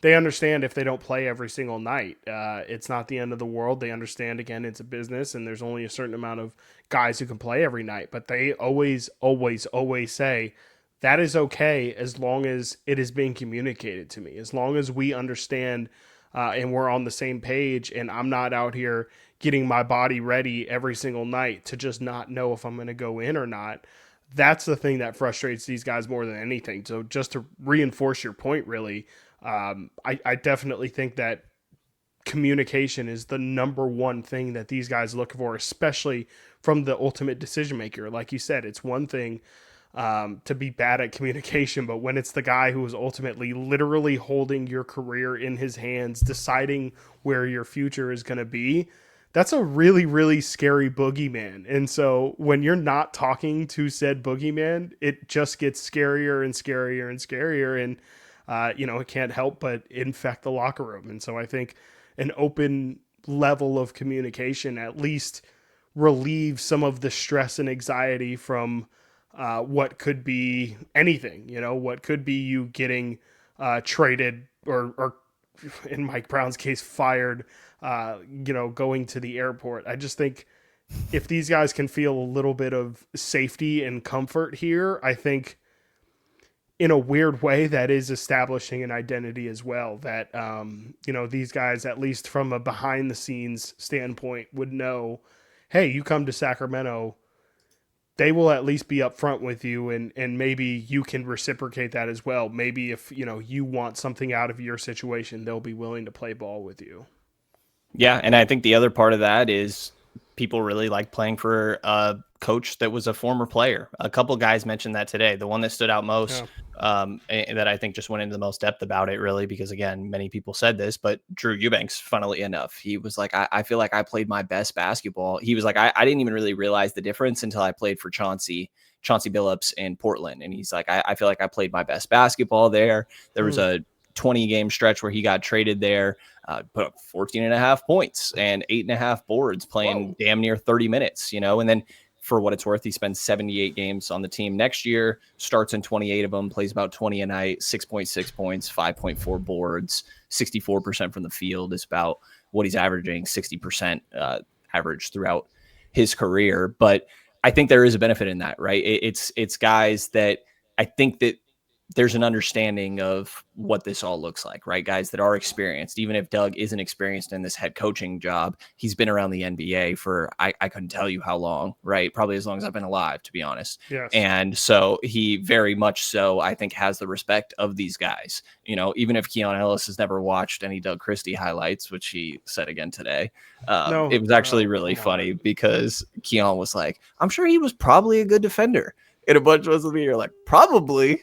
they understand if they don't play every single night, it's not the end of the world. They understand, again, it's a business, and there's only a certain amount of guys who can play every night. But they always, always, always say that is okay as long as it is being communicated to me, as long as we understand and we're on the same page, and I'm not out here getting my body ready every single night to just not know if I'm going to go in or not. That's the thing that frustrates these guys more than anything. So just to reinforce your point, really, I definitely think that communication is the number one thing that these guys look for, especially from the ultimate decision maker. Like you said, it's one thing to be bad at communication, but when it's the guy who is ultimately literally holding your career in his hands, deciding where your future is going to be, that's a really, really scary boogeyman. And so when you're not talking to said boogeyman, it just gets scarier and scarier and scarier. And it can't help but infect the locker room. And so I think an open level of communication at least relieves some of the stress and anxiety from what could be anything, what could be you getting traded or in Mike Brown's case, fired, going to the airport. I just think if these guys can feel a little bit of safety and comfort here, I think in a weird way that is establishing an identity as well, that, these guys, at least from a behind the scenes standpoint, would know, hey, you come to Sacramento, they will at least be upfront with you, and maybe you can reciprocate that as well. Maybe if, you want something out of your situation, they'll be willing to play ball with you. Yeah, and I think the other part of that is people really like playing for a coach that was a former player. A couple guys mentioned that today. The one that stood out most, and that I think just went into the most depth about it, really, because again, many people said this, but Drew Eubanks, funnily enough, he was like, I feel like I played my best basketball. He was like, I didn't even really realize the difference until I played for Chauncey Billups in Portland. And he's like, I feel like I played my best basketball there. There was a 20-game stretch where he got traded there, put up 14.5 points and 8.5 boards playing damn near 30 minutes, and then for what it's worth, he spends 78 games on the team next year, starts in 28 of them, plays about 20 a night, 6.6 points, 5.4 boards, 64% from the field is about what he's averaging, 60% average throughout his career. But I think there is a benefit in that, right? It's guys that I think that there's an understanding of what this all looks like, right? Guys that are experienced, even if Doug isn't experienced in this head coaching job, he's been around the NBA for, I couldn't tell you how long, right? Probably as long as I've been alive, to be honest. Yes. And so he very much so, I think, has the respect of these guys, even if Keon Ellis has never watched any Doug Christie highlights, which he said again today. It was actually really funny because Keon was like, I'm sure he was probably a good defender. And a bunch of us will be here like, probably.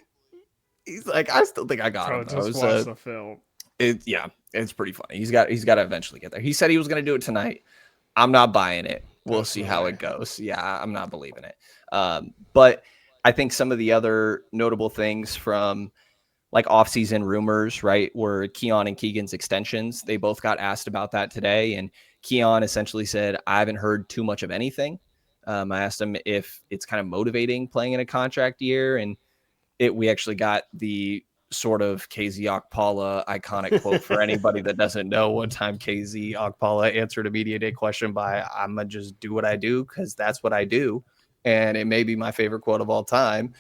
He's like, I still think I got him. Just watch the film. It's pretty funny. He's got to eventually get there. He said he was going to do it tonight. I'm not buying it. We'll see how it goes. Yeah, I'm not believing it. But I think some of the other notable things from like offseason rumors, right, were Keon and Keegan's extensions. They both got asked about that today. And Keon essentially said, I haven't heard too much of anything. I asked him if it's kind of motivating playing in a contract year, and we actually got the sort of KZ Okpala iconic quote for anybody that doesn't know. One time KZ Okpala answered a media day question by, I'm going to just do what I do because that's what I do. And it may be my favorite quote of all time.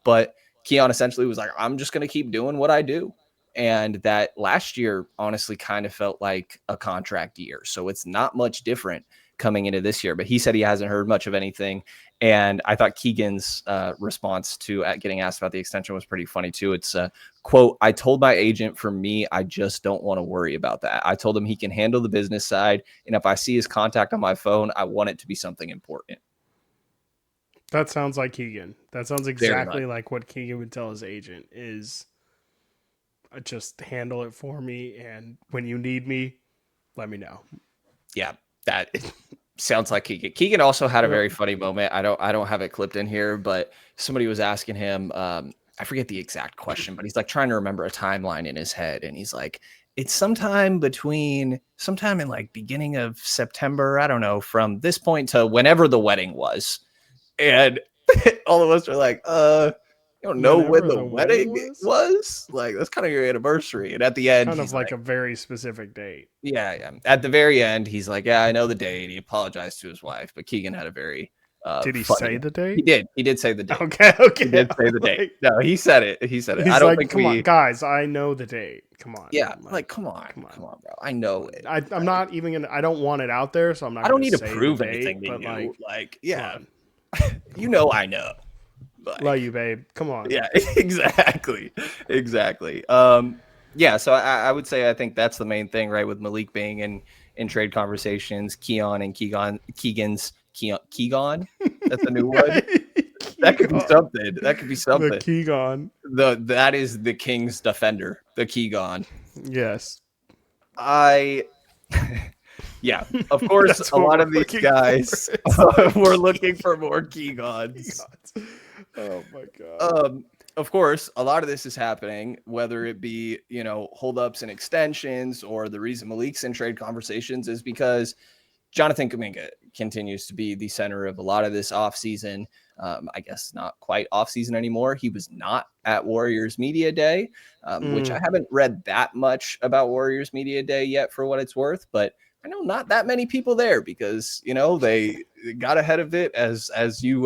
But Keon essentially was like, I'm just going to keep doing what I do. And that last year honestly kind of felt like a contract year. So it's not much different coming into this year, but he said he hasn't heard much of anything. And I thought Keegan's response to getting asked about the extension was pretty funny too. It's quote, I told my agent, for me, I just don't want to worry about that. I told him he can handle the business side. And if I see his contact on my phone, I want it to be something important. That sounds like Keegan. That sounds exactly like what Keegan would tell his agent is just handle it for me. And when you need me, let me know. Yeah, that sounds like Keegan. Keegan also had a very funny moment. I don't have it clipped in here, but somebody was asking him, I forget the exact question, but he's like trying to remember a timeline in his head. And he's like, it's sometime in like beginning of September. I don't know, from this point to whenever the wedding was. And all of us are like, you don't know when the wedding was? Like, that's kind of your anniversary. And at the end, kind of like a very specific date. Yeah. At the very end, he's like, yeah, I know the date. He apologized to his wife, but Keegan had a very did he say the date? He did say the date. Okay. He did say the date. No, he said it. He's I don't think come on, guys, I know the date. Come on. Yeah, come on, bro. I know it. I'm not even gonna. I don't want it out there, so I'm not. I don't need to prove anything to you. Yeah, you know, I know. Love you, babe. Come on. Yeah, exactly. Yeah, so I would say I think that's the main thing, right? With Malik being in trade conversations, Keon and Keegan's Keegan. That's a new one. That could be something. The Keegan. That is the Kings defender. The Keegan. Yes. Yeah, of course, a lot of these guys were looking for more Keegans. Oh my god. Of course, a lot of this is happening, whether it be, holdups and extensions, or the reason Malik's in trade conversations is because Jonathan Kuminga continues to be the center of a lot of this offseason. I guess not quite offseason anymore. He was not at Warriors Media Day, which I haven't read that much about Warriors Media Day yet for what it's worth, but I know not that many people there because, they got ahead of it as you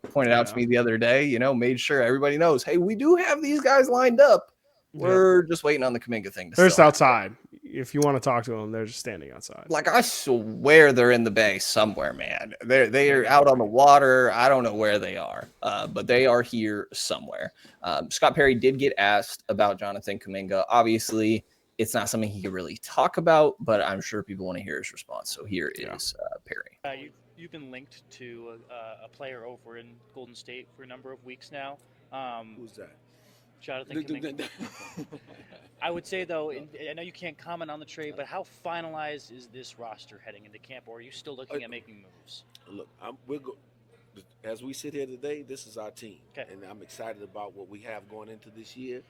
pointed out to me the other day, made sure everybody knows, hey, we do have these guys lined up. We're just waiting on the Kuminga thing. They're just outside. If you want to talk to them, they're just standing outside. Like, I swear they're in the bay somewhere, man. They're out on the water. I don't know where they are, but they are here somewhere. Scott Perry did get asked about Jonathan Kuminga. Obviously, it's not something he could really talk about, but I'm sure people want to hear his response. So here is Perry. You you've been linked to a player over in Golden State for a number of weeks now. Who's that? Jonathan Kuminga. I would say, though, I know you can't comment on the trade, but how finalized is this roster heading into camp, or are you still looking at making moves? Look, as we sit here today, this is our team, and I'm excited about what we have going into this year.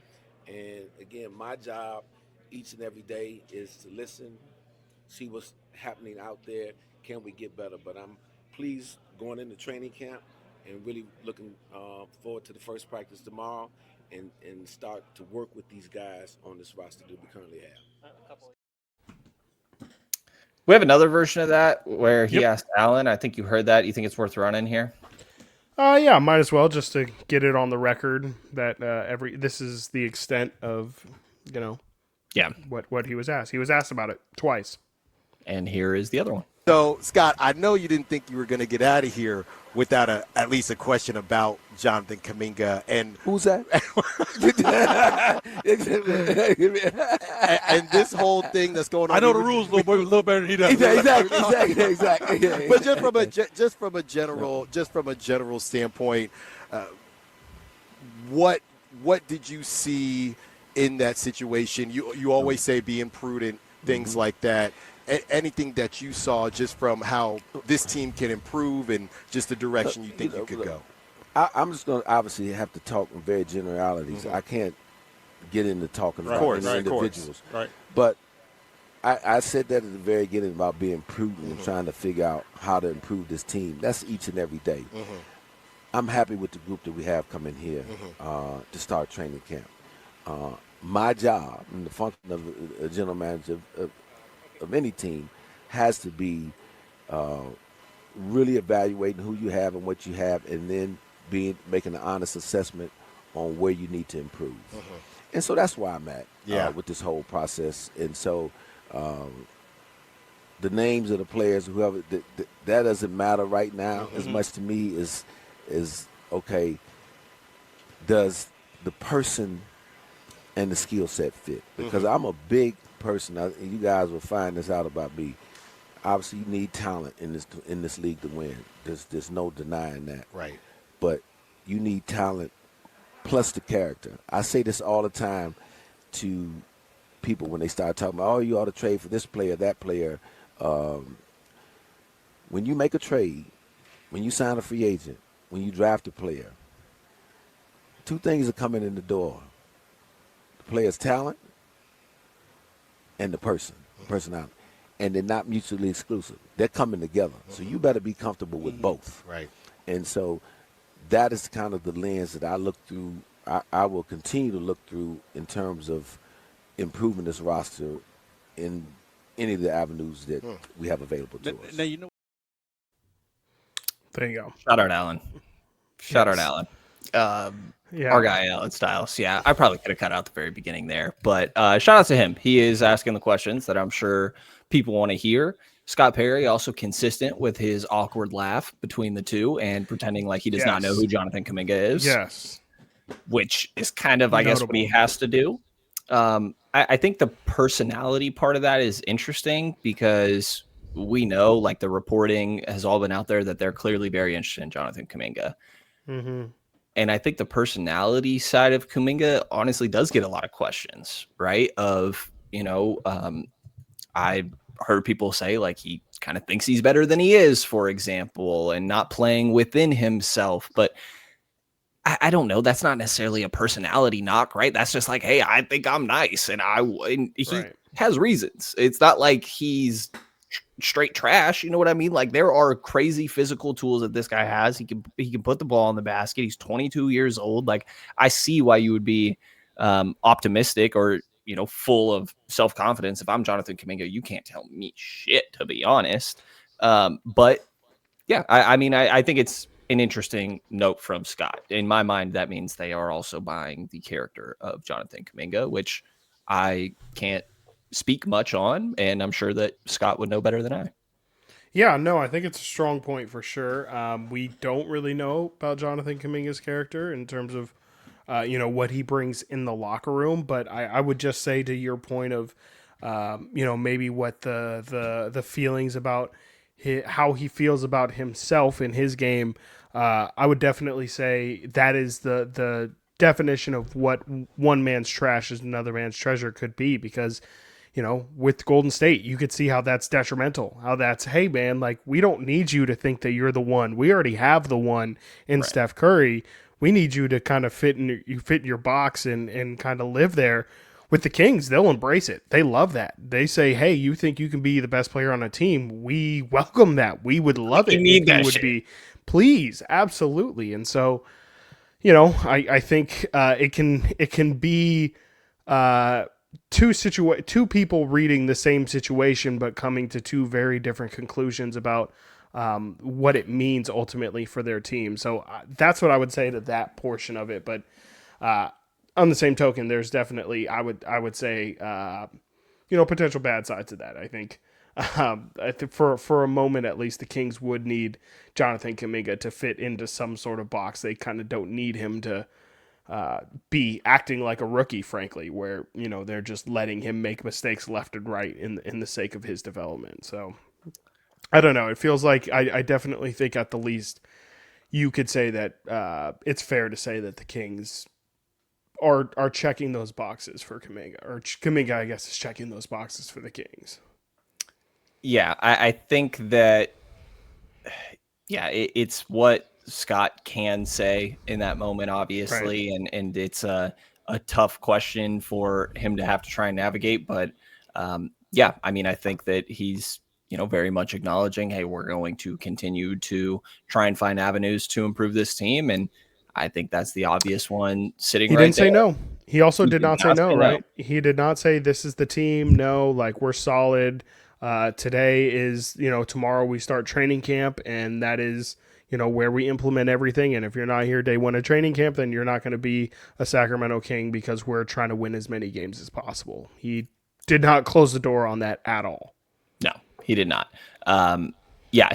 And again, my job each and every day is to listen, see what's happening out there. Can we get better? But I'm pleased going into training camp and really looking forward to the first practice tomorrow and start to work with these guys on this roster that we currently have. We have another version of that where he asked Alan. I think you heard that. You think it's worth running here? Yeah, might as well, just to get it on the record that this is the extent of, what he was asked. He was asked about it twice. And here is the other one. So, Scott, I know you didn't think you were going to get out of here without at least a question about Jonathan Kuminga. And who's that? and this whole thing that's going on. I know the rules a little better than he does. Exactly. But just from a general standpoint, what did you see in that situation? You always say being prudent, things like that. Anything that you saw just from how this team can improve and just the direction you think you could go? I'm just going to obviously have to talk in very generalities. I can't get into talking about individuals. Right. But I said that at the very beginning about being prudent and trying to figure out how to improve this team. That's each and every day. I'm happy with the group that we have coming here to start training camp. My job and the function of a general manager of any team has to be really evaluating who you have and what you have, and then making an honest assessment on where you need to improve. And so that's where I'm at with this whole process. And so the names of the players, whoever, that doesn't matter right now as much to me is okay, does the person and the skill set fit? Because I'm a big person, and you guys will find this out about me. Obviously, you need talent in this league to win. There's no denying that. Right. But you need talent plus the character. I say this all the time to people when they start talking about, oh, you ought to trade for this player, that player. When you make a trade, when you sign a free agent, when you draft a player, two things are coming in the door: the player's talent and the personality. And they're not mutually exclusive. They're coming together. So you better be comfortable with both. Right. And so that is kind of the lens that I look through. I will continue to look through in terms of improving this roster in any of the avenues that we have available to us. Now, you know. There you go. Shout out Alan. Shout out Alan. Our guy, Alan Styles. Yeah, I probably could have cut out the very beginning there. But shout out to him. He is asking the questions that I'm sure people want to hear. Scott Perry also consistent with his awkward laugh between the two and pretending like he does not know who Jonathan Kuminga is. Yes. Which is kind of, I guess, what he has to do. I think the personality part of that is interesting because we know, like, the reporting has all been out there that they're clearly very interested in Jonathan Kuminga. And I think the personality side of Kuminga honestly does get a lot of questions, right? I heard people say, like, he kind of thinks he's better than he is, for example, and not playing within himself. But I don't know. That's not necessarily a personality knock, right? That's just like, hey, I think I'm nice. And he has reasons. It's not like he's straight trash. You know what I mean? Like, there are crazy physical tools that this guy has. He can put the ball in the basket. He's 22 years old. Like, I see why you would be optimistic or, full of self-confidence. If I'm Jonathan Kuminga, you can't tell me shit, to be honest. But yeah, I think it's an interesting note from Scott. In my mind, that means they are also buying the character of Jonathan Kuminga, which I can't speak much on, and I'm sure that Scott would know better than I. Yeah, no, I think it's a strong point for sure. We don't really know about Jonathan Kuminga's character in terms of, what he brings in the locker room. But I would just say, to your point of, maybe what the feelings about how he feels about himself in his game, I would definitely say that is the definition of what one man's trash is another man's treasure could be, because with Golden State, you could see how that's detrimental, how that's, hey man, like, we don't need you to think that you're the one. We already have the one in Right. Steph Curry. We need you to kind of fit in your box and kind of live there. With the Kings, they'll embrace it. They love that. They say, hey, you think you can be the best player on a team? We welcome that. We would love it need if that you would shit. be. Please, absolutely. And so, I think it can be two people reading the same situation but coming to two very different conclusions about what it means ultimately for their team. So that's what I would say to that portion of it. But on the same token, there's definitely, I would say, potential bad sides to that. I think for a moment at least, the Kings would need Jonathan Kuminga to fit into some sort of box. They kind of don't need him to be acting like a rookie, frankly, where they're just letting him make mistakes left and right in the sake of his development. So I don't know. It feels like I definitely think at the least you could say that it's fair to say that the Kings are checking those boxes for Kuminga, or Kuminga, I guess, is checking those boxes for the Kings. Yeah, I think that, it's what Scott can say in that moment, obviously, Right. and it's a tough question for him to have to try and navigate. But I think that he's very much acknowledging, hey, we're going to continue to try and find avenues to improve this team, and I think that's the obvious one sitting He right didn't there. say no. He also He did not say no, no. right? He did not say this is the team. No, like, we're solid. Today is, tomorrow we start training camp, and that is, where we implement everything. And if you're not here day one of training camp, then you're not going to be a Sacramento King, because we're trying to win as many games as possible. He did not close the door on that at all. No, he did not.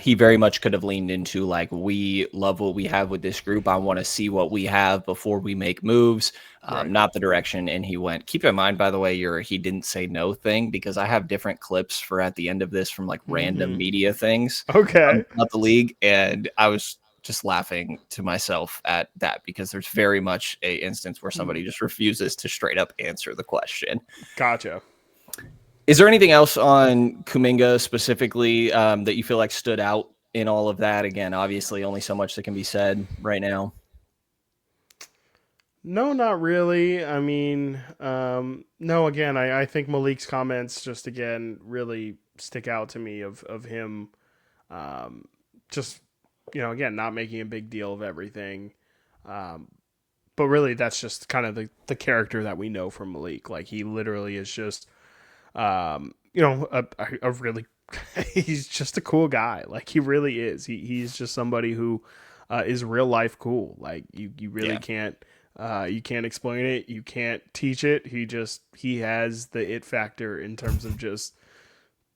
He very much could have leaned into, like, we love what we have with this group. I want to see what we have before we make moves, Right. not the direction. And he went. Keep in mind, by the way, he didn't say no thing, because I have different clips for at the end of this from like random media things Okay. about the league. And I was just laughing to myself at that, because there's very much a instance where somebody just refuses to straight up answer the question. Gotcha. Is there anything else on Kuminga specifically that you feel like stood out in all of that? Again, obviously only so much that can be said right now. No, not really. I mean, no, again, I think Malik's comments just, again, really stick out to me of him just, again, not making a big deal of everything. But really, that's just kind of the character that we know from Malik. Like, he literally is just, a really, he's just a cool guy. Like, he really is. He's just somebody who is real life cool. Like, you really can't. You can't explain it. You can't teach it. He has the it factor in terms of just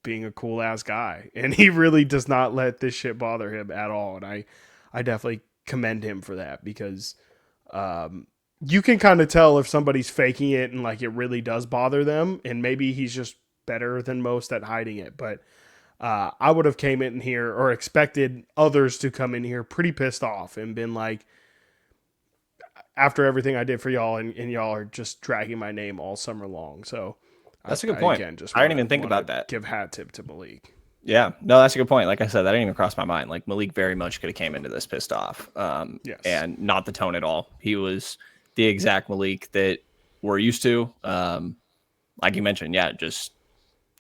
being a cool ass guy. And he really does not let this shit bother him at all. And I definitely commend him for that, because you can kind of tell if somebody's faking it and like it really does bother them. And maybe he's just better than most at hiding it. But I would have came in here, or expected others to come in here pretty pissed off and been like, after everything I did for y'all, and y'all are just dragging my name all summer long. So That's a good point. Again, just I didn't even think about that. Give hat tip to Malik. Yeah, no, that's a good point. Like I said, that didn't even cross my mind. Like, Malik very much could have came into this pissed off, Yes. and not the tone at all. He was the exact Malik that we're used to. Like you mentioned, just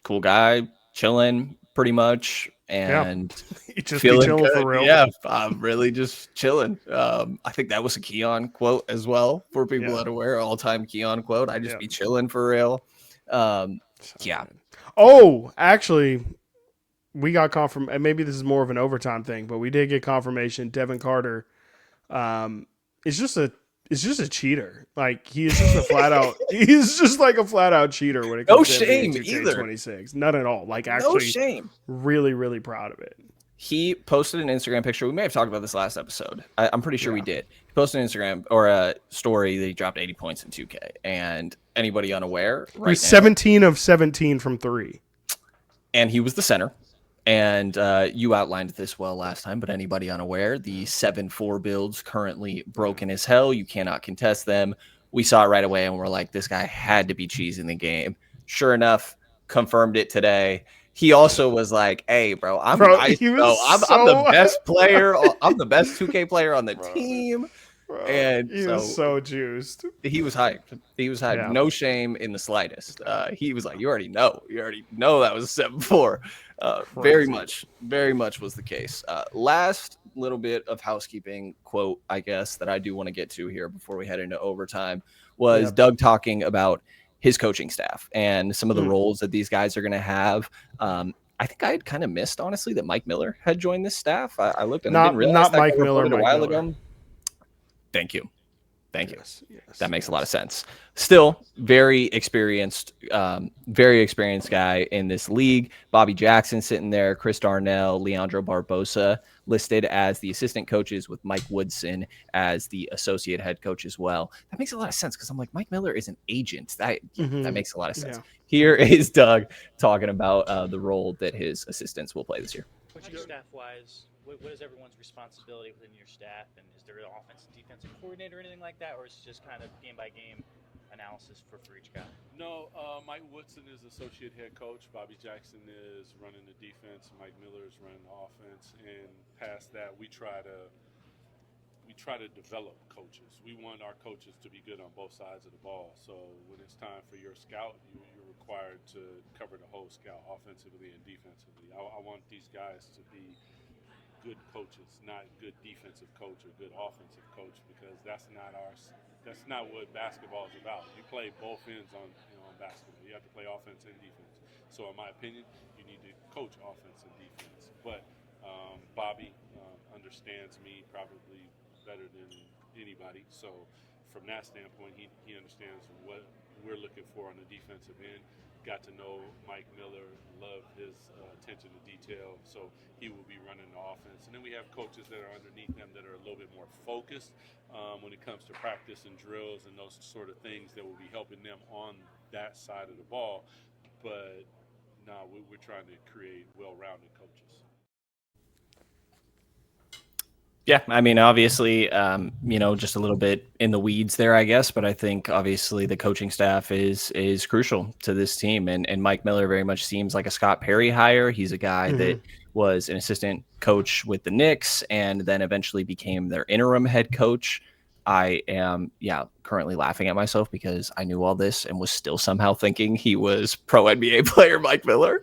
cool guy, chilling pretty much, and He just feeling be chilling good. for real. Yeah, I'm really just chilling. I think that was a Keon quote as well, for people unaware. All-time Keon quote. I just be chilling for real. Yeah. Oh, actually, we got confirmation, and maybe this is more of an overtime thing, but we did get confirmation Devin Carter is just a cheater. Like, he is just a flat out he's just like a flat out cheater when it comes to shame NBA either. 2K26. None at all. Like, actually, No shame. Really, really proud of it. He posted an Instagram picture. We may have talked about this last episode. I'm pretty sure we did. He posted an Instagram or a story that he dropped 80 points in 2K. And anybody unaware, He was 17 of 17 from 3. And he was the center. And you outlined this well last time, but anybody unaware, the 7-4 builds currently broken as hell. You cannot contest them. We saw it right away, and we're like, this guy had to be cheesing the game. Sure enough, confirmed it today. He also was like, "Hey, bro, I'm nice. he was Bro. I'm the so best player. I'm the best 2K player on the team." Bro, And he was so juiced. he was hyped. He was hyped. Yeah. No shame in the slightest. He was like, "You already know. You already know that was 7-4." Very much was the case. Last little bit of housekeeping quote, I guess, that I do want to get to here before we head into overtime was Doug talking about his coaching staff and some of the roles that these guys are going to have. I think I had kind of missed, honestly, that Mike Miller had joined this staff. I looked and I didn't realize not that Mike Miller, a while ago. Thank you. That makes a lot of sense. Still, very experienced guy in this league. Bobby Jackson sitting there, Chris Darnell, Leandro Barbosa listed as the assistant coaches with Mike Woodson as the associate head coach as well. That makes a lot of sense because I'm like, Mike Miller is an agent. That makes a lot of sense. Yeah. Here is Doug talking about the role that his assistants will play this year. Coaching staff-wise, what is everyone's responsibility within your staff, and is there an offensive defensive coordinator or anything like that, or is it just kind of game-by-game analysis for each guy? No, Mike Woodson is associate head coach. Bobby Jackson is running the defense. Mike Miller is running the offense. And past that, we try to develop coaches. We want our coaches to be good on both sides of the ball. So when it's time for your scout, you're required to cover the whole scout, offensively and defensively. I want these guys to be good coaches, not good defensive coach or good offensive coach, because that's not what basketball is about. You play both ends on basketball. You have to play offense and defense. So in my opinion, you need to coach offense and defense. But Bobby understands me probably better than anybody. So from that standpoint, he understands what we're looking for on the defensive end. Got to know Mike Miller, loved his attention to detail, so he will be running the offense. And then we have coaches that are underneath them that are a little bit more focused when it comes to practice and drills and those sort of things that will be helping them on that side of the ball. But no, we're trying to create well-rounded coaches. Yeah, I mean, obviously, just a little bit in the weeds there, I guess. But I think obviously the coaching staff is crucial to this team, and Mike Miller very much seems like a Scott Perry hire. He's a guy that was an assistant coach with the Knicks and then eventually became their interim head coach. I am, currently laughing at myself because I knew all this and was still somehow thinking he was pro NBA player Mike Miller,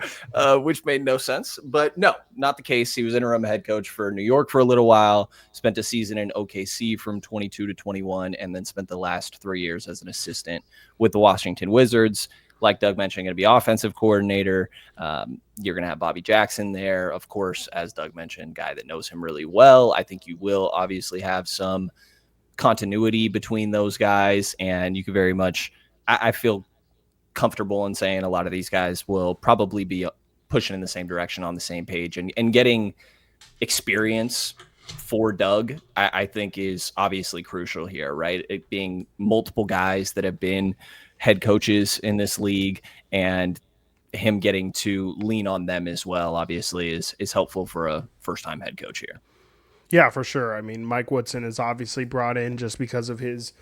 which made no sense. But no, not the case. He was interim head coach for New York for a little while, spent a season in OKC from 22 to 21, and then spent the last 3 years as an assistant with the Washington Wizards. Like Doug mentioned, going to be offensive coordinator. You're going to have Bobby Jackson there, of course, as Doug mentioned, guy that knows him really well. I think you will obviously have some continuity between those guys, and you could very much, I feel comfortable in saying a lot of these guys will probably be pushing in the same direction on the same page, and getting experience for Doug, I think is obviously crucial here, right? It being multiple guys that have been head coaches in this league, and him getting to lean on them as well, obviously is helpful for a first-time head coach here. Yeah, for sure. I mean, Mike Woodson is obviously brought in just because of his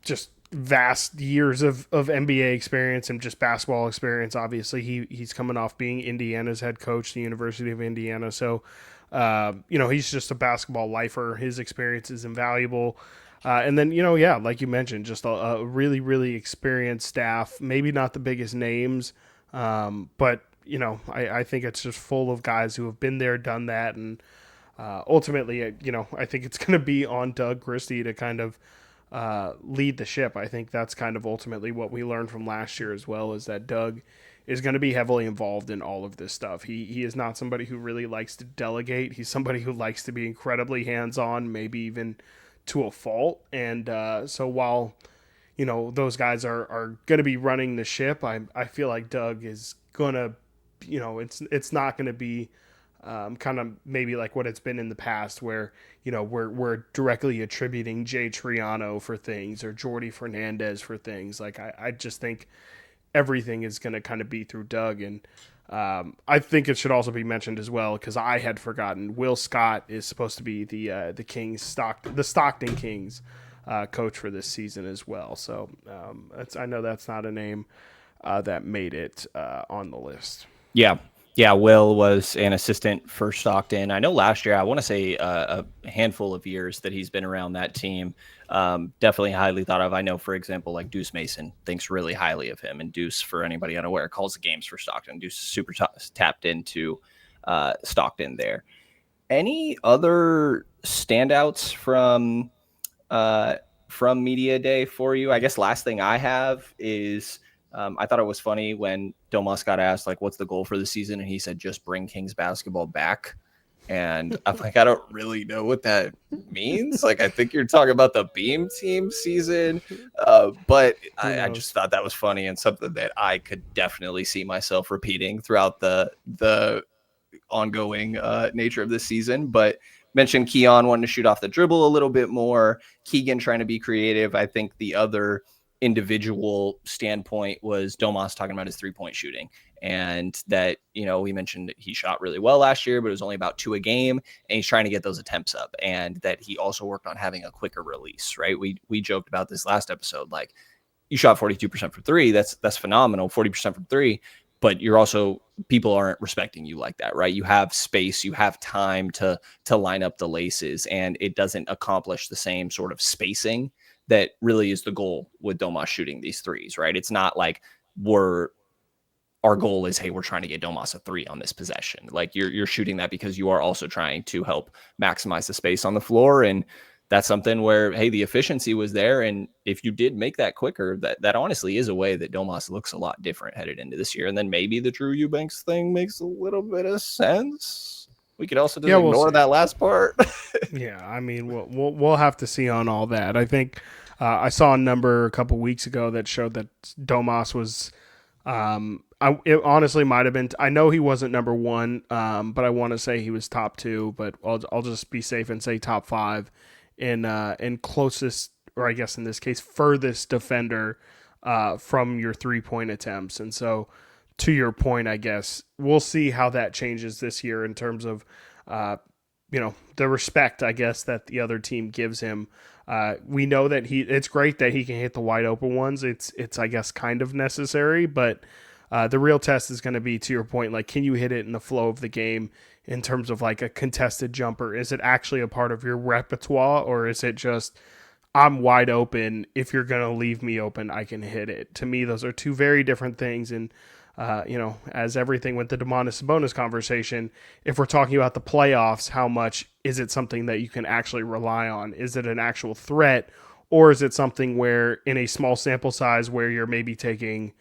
just vast years of NBA experience and just basketball experience. Obviously, he's coming off being Indiana's head coach, the University of Indiana. So, he's just a basketball lifer. His experience is invaluable. And then, like you mentioned, just a really, really experienced staff. Maybe not the biggest names, but, I think it's just full of guys who have been there, done that, and ultimately, I think it's going to be on Doug Christie to kind of lead the ship. I think that's kind of ultimately what we learned from last year as well, is that Doug is going to be heavily involved in all of this stuff. He is not somebody who really likes to delegate. He's somebody who likes to be incredibly hands-on, maybe even to a fault. And so while, those guys are going to be running the ship, I feel like Doug is going to, it's not going to be kind of maybe like what it's been in the past where, we're directly attributing Jay Triano for things or Jordy Fernandez for things. Like, I just think everything is going to kind of be through Doug. And I think it should also be mentioned as well because I had forgotten. Will Scott is supposed to be the Stockton Kings coach for this season as well. So I know that's not a name that made it on the list. Yeah. Yeah, Will was an assistant for Stockton. I know last year, I want to say a handful of years that he's been around that team. Definitely highly thought of. I know, for example, like Deuce Mason thinks really highly of him. And Deuce, for anybody unaware, calls the games for Stockton. Deuce is super tapped into Stockton there. Any other standouts from Media Day for you? I guess last thing I have is I thought it was funny when Domas got asked, like, what's the goal for the season? And he said, just bring Kings basketball back. And I'm like, I don't really know what that means. Like, I think you're talking about the Beam Team season. But I just thought that was funny and something that I could definitely see myself repeating throughout the ongoing nature of this season. But mentioned Keon wanting to shoot off the dribble a little bit more, Keegan trying to be creative. I think the other individual standpoint was Domas talking about his 3-point shooting, and that, we mentioned he shot really well last year, but it was only about 2 a game, and he's trying to get those attempts up, and that he also worked on having a quicker release, right? We joked about this last episode, like, you shot 42% from 3. That's phenomenal. 40% from 3. But people aren't respecting you like that, right? You have space, you have time to line up the laces, and it doesn't accomplish the same sort of spacing that really is the goal with Domas shooting these threes, right? It's not like our goal is, hey, we're trying to get Domas a 3 on this possession. Like, you're shooting that because you are also trying to help maximize the space on the floor. And that's something where, hey, the efficiency was there. And if you did make that quicker, that honestly is a way that Domas looks a lot different headed into this year. And then maybe the Drew Eubanks thing makes a little bit of sense. We could also just ignore that last part. Yeah, I mean, we'll have to see on all that. I think I saw a number a couple weeks ago that showed that Domas was it honestly might have been. I know he wasn't number 1, but I want to say he was top 2. But I'll just be safe and say top 5 in closest, or I guess in this case, furthest defender from your 3-point attempts. And so, to your point, I guess we'll see how that changes this year in terms of the respect, I guess, that the other team gives him. We know that it's great that he can hit the wide open ones. It's I guess kind of necessary, but the real test is going to be, to your point, like, can you hit it in the flow of the game in terms of like a contested jumper? Is it actually a part of your repertoire, or is it just, I'm wide open, if you're going to leave me open, I can hit it? To me, those are two very different things. And as everything with the Domantas Sabonis conversation, if we're talking about the playoffs, how much is it something that you can actually rely on? Is it an actual threat, or is it something where, in a small sample size, where you're maybe taking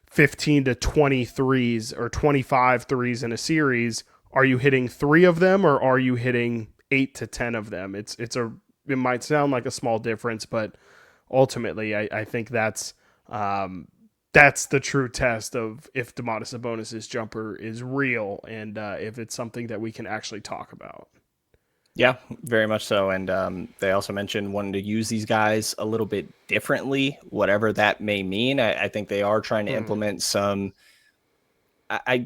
15 to 20 threes or 25 threes in a series, are you hitting 3 of them, or are you hitting 8 to 10 of them? It might sound like a small difference, but ultimately I think that's the true test of if Domantas Sabonis' jumper is real, and if it's something that we can actually talk about. Yeah, very much so. And they also mentioned wanting to use these guys a little bit differently, whatever that may mean. I think they are trying to implement some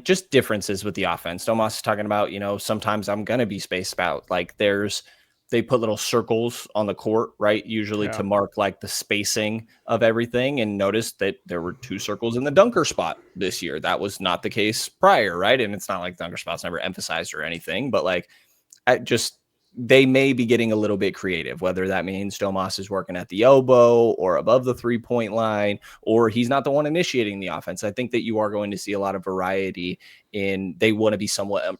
just differences with the offense. Domas is talking about, sometimes I'm going to be spaced out. Like, they put little circles on the court, right? Usually to mark like the spacing of everything. And notice that there were 2 circles in the dunker spot this year. That was not the case prior, right? And it's not like dunker spot's never emphasized or anything, but like, they may be getting a little bit creative, whether that means Domas is working at the elbow or above the 3-point line, or he's not the one initiating the offense. I think that you are going to see a lot of variety in, they want to be somewhat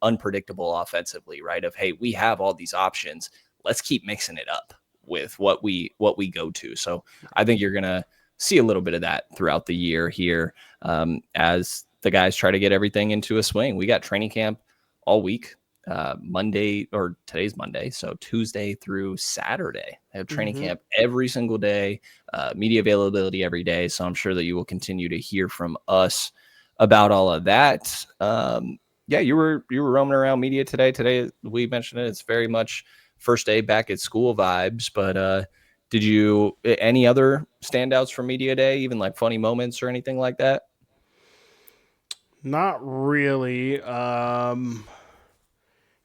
unpredictable offensively, right? Of, hey, we have all these options. Let's keep mixing it up with what we go to. So I think you're going to see a little bit of that throughout the year here as the guys try to get everything into a swing. We got training camp all week. Monday, or today's Monday, so Tuesday through Saturday. I have training camp every single day, media availability every day. So I'm sure that you will continue to hear from us about all of that. You were roaming around media today. Today, we mentioned it. It's very much first day back at school vibes. But did you any other standouts from media day, even like funny moments or anything like that? Not really.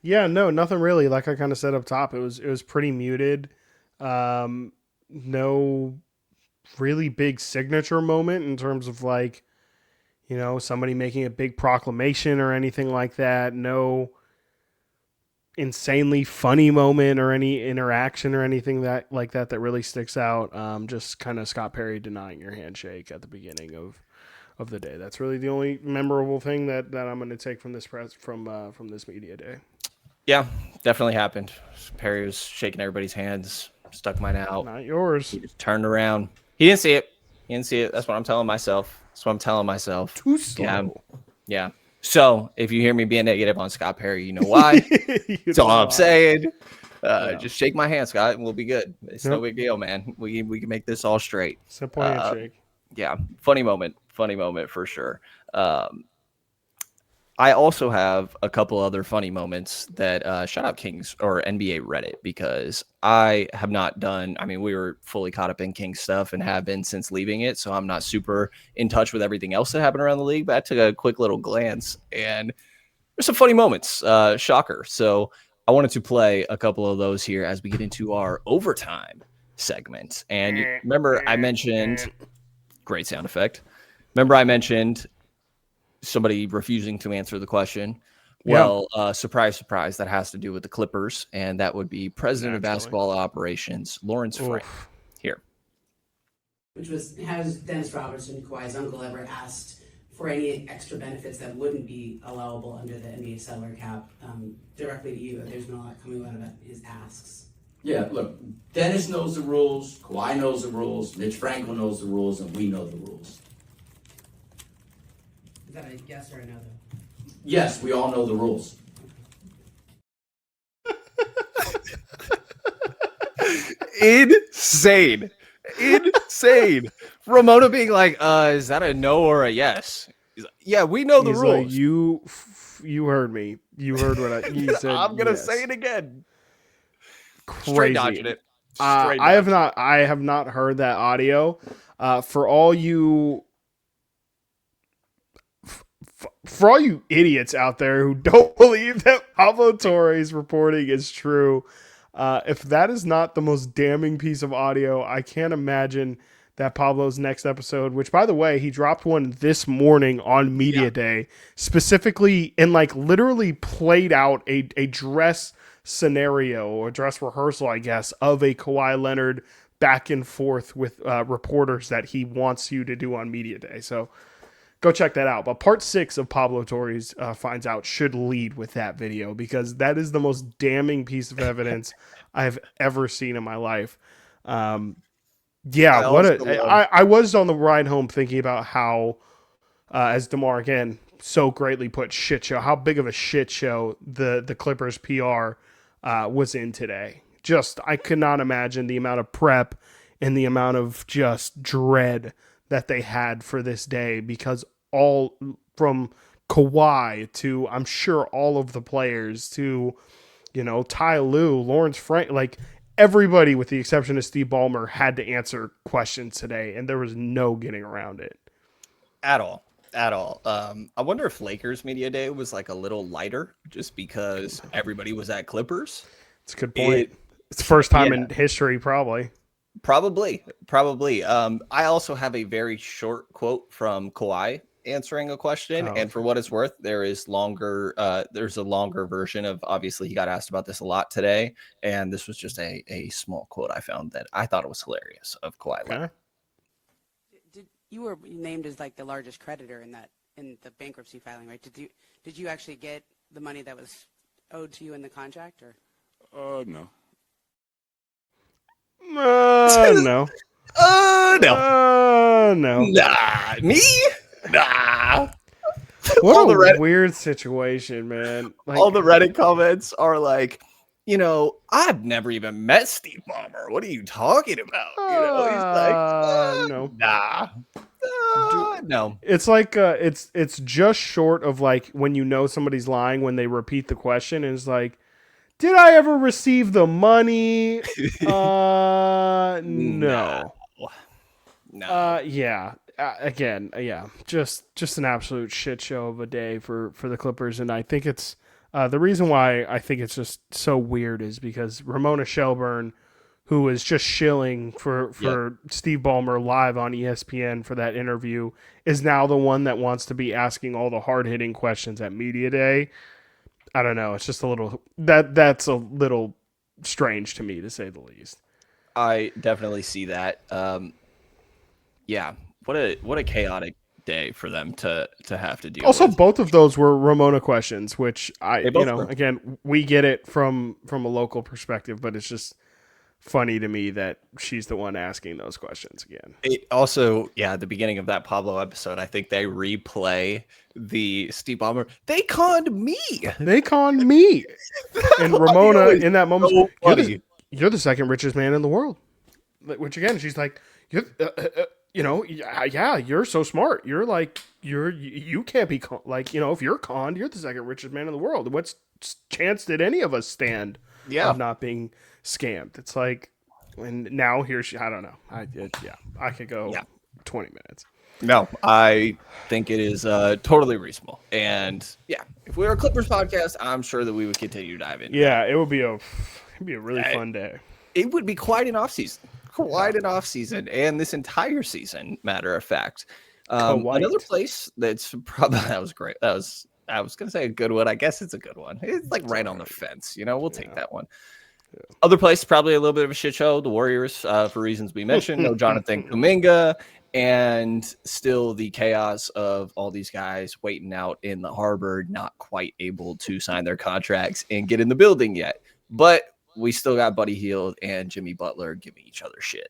Yeah, no, nothing really. Like I kind of said up top, it was pretty muted. No really big signature moment in terms of like, somebody making a big proclamation or anything like that. No insanely funny moment or any interaction or anything that really sticks out. Just kind of Scott Perry denying your handshake at the beginning of the day. That's really the only memorable thing that I'm going to take from this from this media day. Yeah, definitely happened. Perry was shaking everybody's hands, stuck mine out. Not yours. He just turned around. He didn't see it. That's what I'm telling myself. Too slow. Yeah. So if you hear me being negative on Scott Perry, you know why. That's all I'm saying. Just shake my hand, Scott, and we'll be good. It's no big deal, man. We can make this all straight. Simple handshake. Yeah, funny moment for sure. I also have a couple other funny moments that shout out Kings or NBA Reddit, because I have not done. I mean, we were fully caught up in Kings stuff and have been since leaving it, so I'm not super in touch with everything else that happened around the league. But I took a quick little glance, and there's some funny moments. Shocker. So I wanted to play a couple of those here as we get into our overtime segment. And remember, I mentioned great sound effect. Remember, I mentioned somebody refusing to answer the question. Well, surprise, surprise, that has to do with the Clippers, and that would be President of Basketball Operations, Lawrence Frank. Here. Has Dennis Robertson, Kawhi's uncle, ever asked for any extra benefits that wouldn't be allowable under the NBA salary cap directly to you? There's been a lot coming out about his asks. Yeah, look, Dennis knows the rules, Kawhi knows the rules, Mitch Franco knows the rules, and we know the rules. Is that a yes or a no, though? Yes, we all know the rules. Insane. Ramona being like, is that a no or a yes? He's like, yeah, we know the rules. Like, you heard me. You heard what you said. I'm gonna say it again. Crazy. Straight dodging it. I have not heard that audio. For all you idiots out there who don't believe that Pablo Torre's reporting is true, if that is not the most damning piece of audio, I can't imagine that Pablo's next episode, which, by the way, he dropped one this morning on Media Day, specifically and like literally played out a dress scenario or dress rehearsal, I guess, of a Kawhi Leonard back and forth with reporters that he wants you to do on Media Day. So go check that out. But part 6 of Pablo Torre's Finds Out should lead with that video, because that is the most damning piece of evidence I've ever seen in my life. I was on the ride home thinking about how, as DeMar again so greatly put, shit show, how big of a shit show the Clippers PR was in today. Just, I could not imagine the amount of prep and the amount of just dread that they had for this day, because all from Kawhi to, I'm sure, all of the players to, Ty Lue, Lawrence Frank, like everybody with the exception of Steve Ballmer had to answer questions today, and there was no getting around it. At all. I wonder if Lakers Media Day was like a little lighter just because everybody was at Clippers. It's a good point. It's the first time in history, probably. Probably. I also have a very short quote from Kawhi answering a question, and for what it's worth, there's a longer version of, obviously he got asked about this a lot today, and this was just a small quote I found that I thought it was hilarious of Kawhi Leonard. You were named as like the largest creditor in the bankruptcy filing, right? Did you actually get the money that was owed to you in the contract, or? No. No. No. Nah, me? Nah. What a weird situation, man. Like, all the Reddit comments are like, I've never even met Steve Ballmer. What are you talking about? He's like, no. Nah. No. It's like it's just short of like when somebody's lying when they repeat the question, and it's like, did I ever receive the money? No. No. Yeah. again, yeah, just an absolute shit show of a day for the Clippers, and I think it's the reason why I think it's just so weird is because Ramona Shelburne, who was just shilling for Steve Ballmer live on ESPN for that interview, is now the one that wants to be asking all the hard hitting questions at media day. I don't know. It's just a little that's a little strange to me, to say the least. I definitely see that. Yeah, what a chaotic day for them to have to deal Also, with. both of those were Ramona questions, which were. again, we get it from a local perspective, but it's just funny to me that she's the one asking those questions again. It also, at the beginning of that Pablo episode, I think they replay the Steve Ballmer. They conned me. They conned me. And Ramona, in that moment, so you're the second richest man in the world. Which again, she's like, you're so smart. You're like, you can't be like, if you're conned, you're the second richest man in the world. What chance did any of us stand of not being scammed? It's like, and now here I don't know. I could go 20 minutes. No, I think it is totally reasonable. And if we were a Clippers podcast, I'm sure that we would continue to dive in. Yeah, it would be a really fun day. It would be quite an offseason. And this entire season, matter of fact. Another place that's probably, that was great. I was going to say a good one. I guess it's a good one. It's like right on the fence. We'll take that one. Yeah. Other place, probably a little bit of a shit show. The Warriors, for reasons we mentioned. No Jonathan Kuminga. And still the chaos of all these guys waiting out in the harbor, not quite able to sign their contracts and get in the building yet. But we still got Buddy Hield and Jimmy Butler giving each other shit.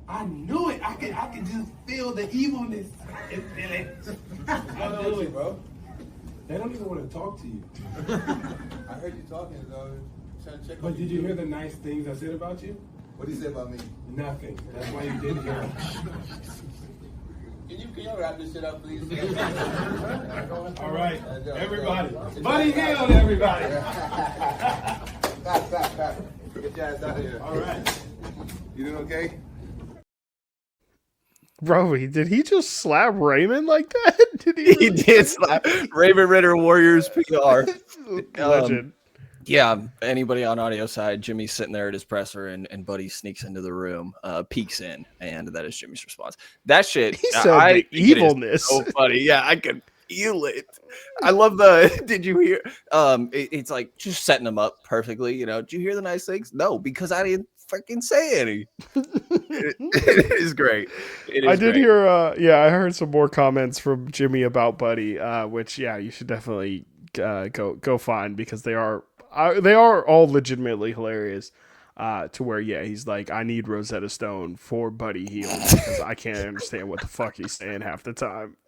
I knew it. I could just feel the evilness. I knew it, bro. They don't even want to talk to you. I heard you talking, though. Trying to check. But did you hear the nice things I said about you? What did he say about me? Nothing. That's why you didn't hear it. Can you wrap this shit up, please? All right, everybody. Buddy Hield, everybody. Stop. Get your ass out of here. All right. You doing okay? Bro, did he just slap Raymond like that? He did slap Raymond Ritter, Warriors PR. Legend. Anybody on audio side, Jimmy's sitting there at his presser and Buddy sneaks into the room, peeks in, and that is Jimmy's response. That shit, he said the evilness. So funny. Yeah, I can feel it. I love did you hear? It's like just setting them up perfectly. Did you hear the nice things? No, because I didn't freaking say any. It is great. I did hear, I heard some more comments from Jimmy about Buddy, which, you should definitely go find because they are all legitimately hilarious. To where, he's like, I need Rosetta Stone for Buddy Hield because I can't understand what the fuck he's saying half the time.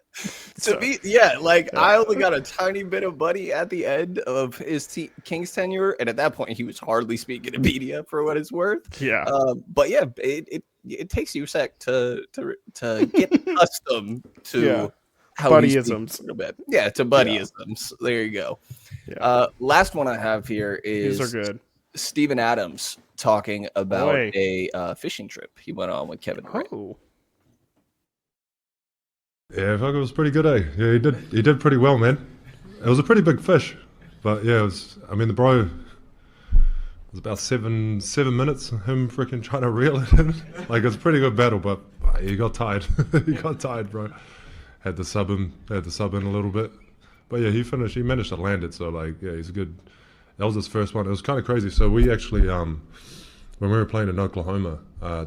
I only got a tiny bit of Buddy at the end of his Kings tenure, and at that point, he was hardly speaking to media for what it's worth. Yeah, it takes you a sec to get accustomed to how Buddyisms. A little bit. Yeah, to Buddyisms. Yeah. There you go. Yeah. Last one I have here is these are good. Steven Adams talking about a fishing trip he went on with Kevin Durant. Oh. Yeah, I thought it was pretty good, eh? Yeah, he did pretty well, man. It was a pretty big fish, but it was. I mean, the bro it was about seven minutes him freaking trying to reel it in. Like it's a pretty good battle, but he got tired. He got tired, bro. Had to sub him a little bit, but he finished. He managed to land it, so he's good. That was his first one. It was kind of crazy. So we actually when we were playing in Oklahoma,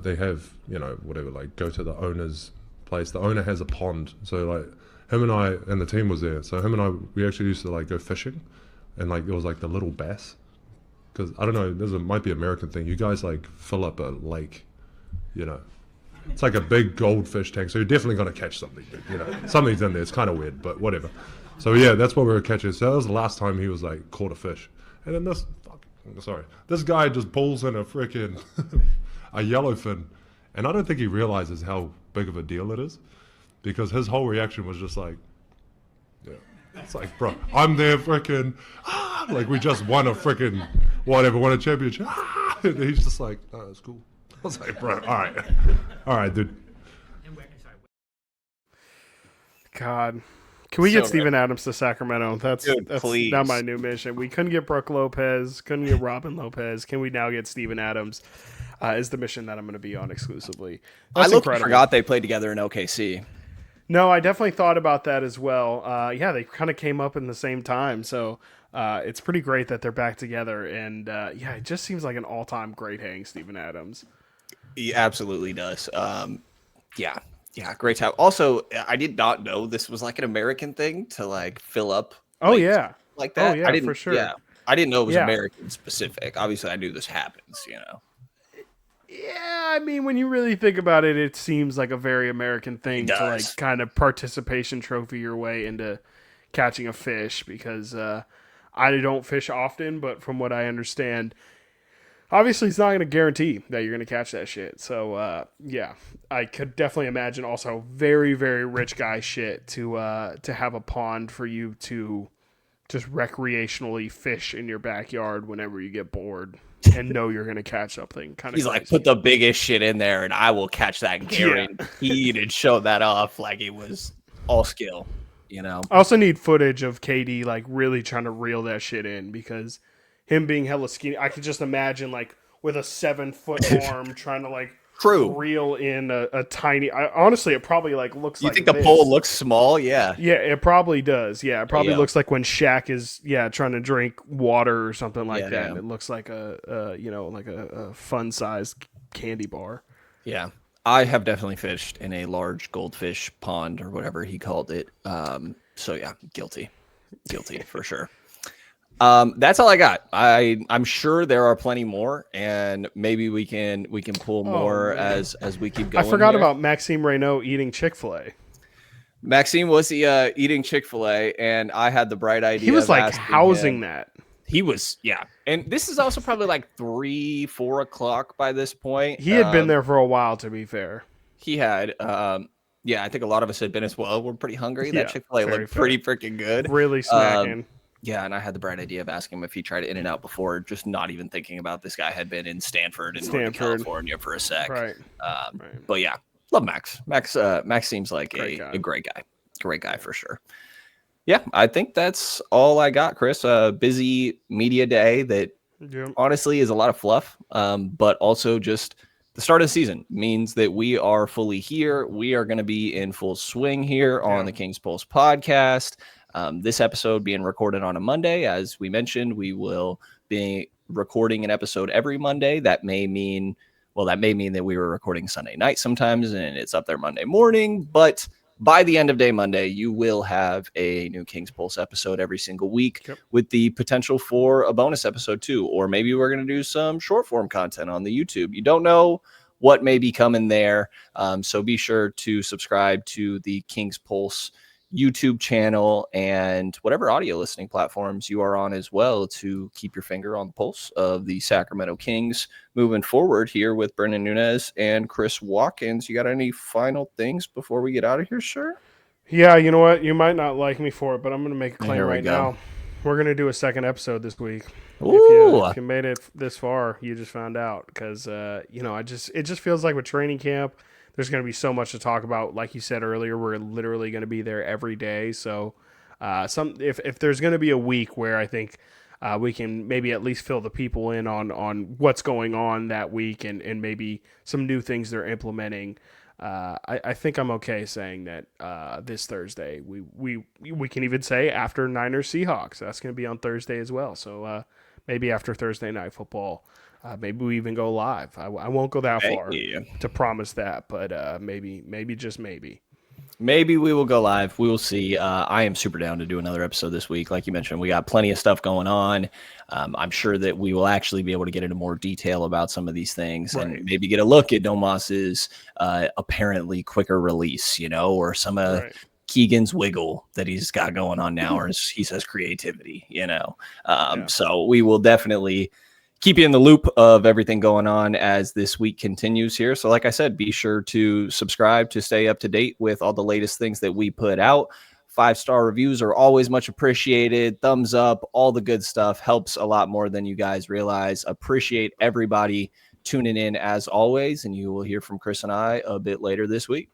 they have go to the owner's place. The owner has a pond, so him and I and the team was there. So him and I, we actually used to go fishing, and it was the little bass. Because I don't know, might be an American thing. You guys fill up a lake, It's like a big goldfish tank, so you're definitely gonna catch something. Something's in there. It's kind of weird, but whatever. So that's what we were catching. So that was the last time he was caught a fish, and then this guy just pulls in a freaking a yellowfin, and I don't think he realizes how big of a deal it is, because his whole reaction was just it's bro, I'm there freaking we just won a freaking won a championship. And he's just oh, that's cool. I was bro, all right dude, God. Can we So get Steven Adams to Sacramento? That's please. now my new mission. We couldn't get Brooke Lopez, couldn't get Robin Lopez. Can we now get Steven Adams? Is the mission that I'm going to be on exclusively. That's incredible. Forgot they played together in OKC. No, I definitely thought about that as well. Yeah, they kind of came up in the same time, so it's pretty great that they're back together. And yeah, it just seems like an all-time great hang, Steven Adams. He absolutely does. Yeah, great time. Also, I did not know this was like an American thing to like fill up. Oh yeah, like that. Oh yeah, I didn't, for sure. Yeah, I didn't know it was Yeah. American specific. Obviously, I knew this happens. Yeah, I mean, when you really think about it, it seems like a very American thing to like does. kind of participation trophy your way into catching a fish because I don't fish often, but from what I understand, obviously it's not going to guarantee that you're going to catch that shit. So yeah, I could definitely imagine also very, very rich guy shit to have a pond for you to just recreationally fish in your backyard whenever you get bored. And know you're going to catch something. He's like, put the biggest shit in there and I will catch that guaranteed and show that off like it was all skill, I also need footage of KD like really trying to reel that shit in because him being hella skinny, I could just imagine like with a 7-foot arm trying to like reel in a tiny. Honestly, it probably like looks. You like think the this. pole looks small? Yeah. Yeah, it probably does. Yeah, it probably Yeah. looks like when Shaq is trying to drink water or something like Yeah, that. yeah. And it looks like a fun sized candy bar. Yeah. I have definitely fished in a large goldfish pond or whatever he called it. So yeah, guilty for sure. That's all I got. I'm sure there are plenty more, and maybe we can pull more as we keep going. I forgot here. about Maxime Reynaud eating Chick-fil-A. Maxime was eating Chick-fil-A, and I had the bright idea. He was of like asking housing him. that. He was, yeah. And this is also probably like 3-4 o'clock by this point. He had been there for a while, to be fair. He had, yeah, I think a lot of us had been as well. We're pretty hungry. Yeah, That Chick-fil-A very looked fair. pretty freaking good. Really smacking. Yeah, and I had the bright idea of asking him if he tried In-N-Out before, just not even thinking about this guy had been in Stanford in Northern California for a sec. Right. But yeah, love Max. Max seems like a great guy. Great guy for sure. Yeah, I think that's all I got, Chris. A busy media day that honestly is a lot of fluff, but also just the start of the season means that we are fully here. We are going to be in full swing here on the King's Pulse podcast. This episode being recorded on a Monday. As we mentioned, we will be recording an episode every Monday. That may mean that we were recording Sunday night sometimes and it's up there Monday morning, but by the end of day Monday, you will have a new King's Pulse episode every single week with the potential for a bonus episode too. Or maybe we're going to do some short form content on the YouTube. You don't know what may be coming there. So be sure to subscribe to the King's Pulse YouTube channel and whatever audio listening platforms you are on as well to keep your finger on the pulse of the Sacramento Kings moving forward here with Brenden Nunes and Chris Watkins. You got any final things before we get out of here, sir? Yeah, you know what? You might not like me for it, but I'm going to make a claim Here we right go. now. We're going to do a second episode this week. Ooh. If you made it this far, you just found out because it just feels like with training camp, there's going to be so much to talk about. Like you said earlier, we're literally going to be there every day. So if there's going to be a week where I think we can maybe at least fill the people in on what's going on that week and maybe some new things they're implementing, I think I'm okay saying that this Thursday we can even say after Niners Seahawks. That's going to be on Thursday as well. So maybe after Thursday Night Football. Maybe we even go live. I won't go that far to promise that, but maybe just maybe. Maybe we will go live. We will see. I am super down to do another episode this week. Like you mentioned, we got plenty of stuff going on. I'm sure that we will actually be able to get into more detail about some of these things and maybe get a look at Domas's apparently quicker release, or some of Keegan's wiggle that he's got going on now, or as he says, creativity, So we will definitely keep you in the loop of everything going on as this week continues here. So like I said, be sure to subscribe to stay up to date with all the latest things that we put out. 5-star reviews are always much appreciated. Thumbs up, all the good stuff helps a lot more than you guys realize. Appreciate everybody tuning in as always, and you will hear from Chris and I a bit later this week.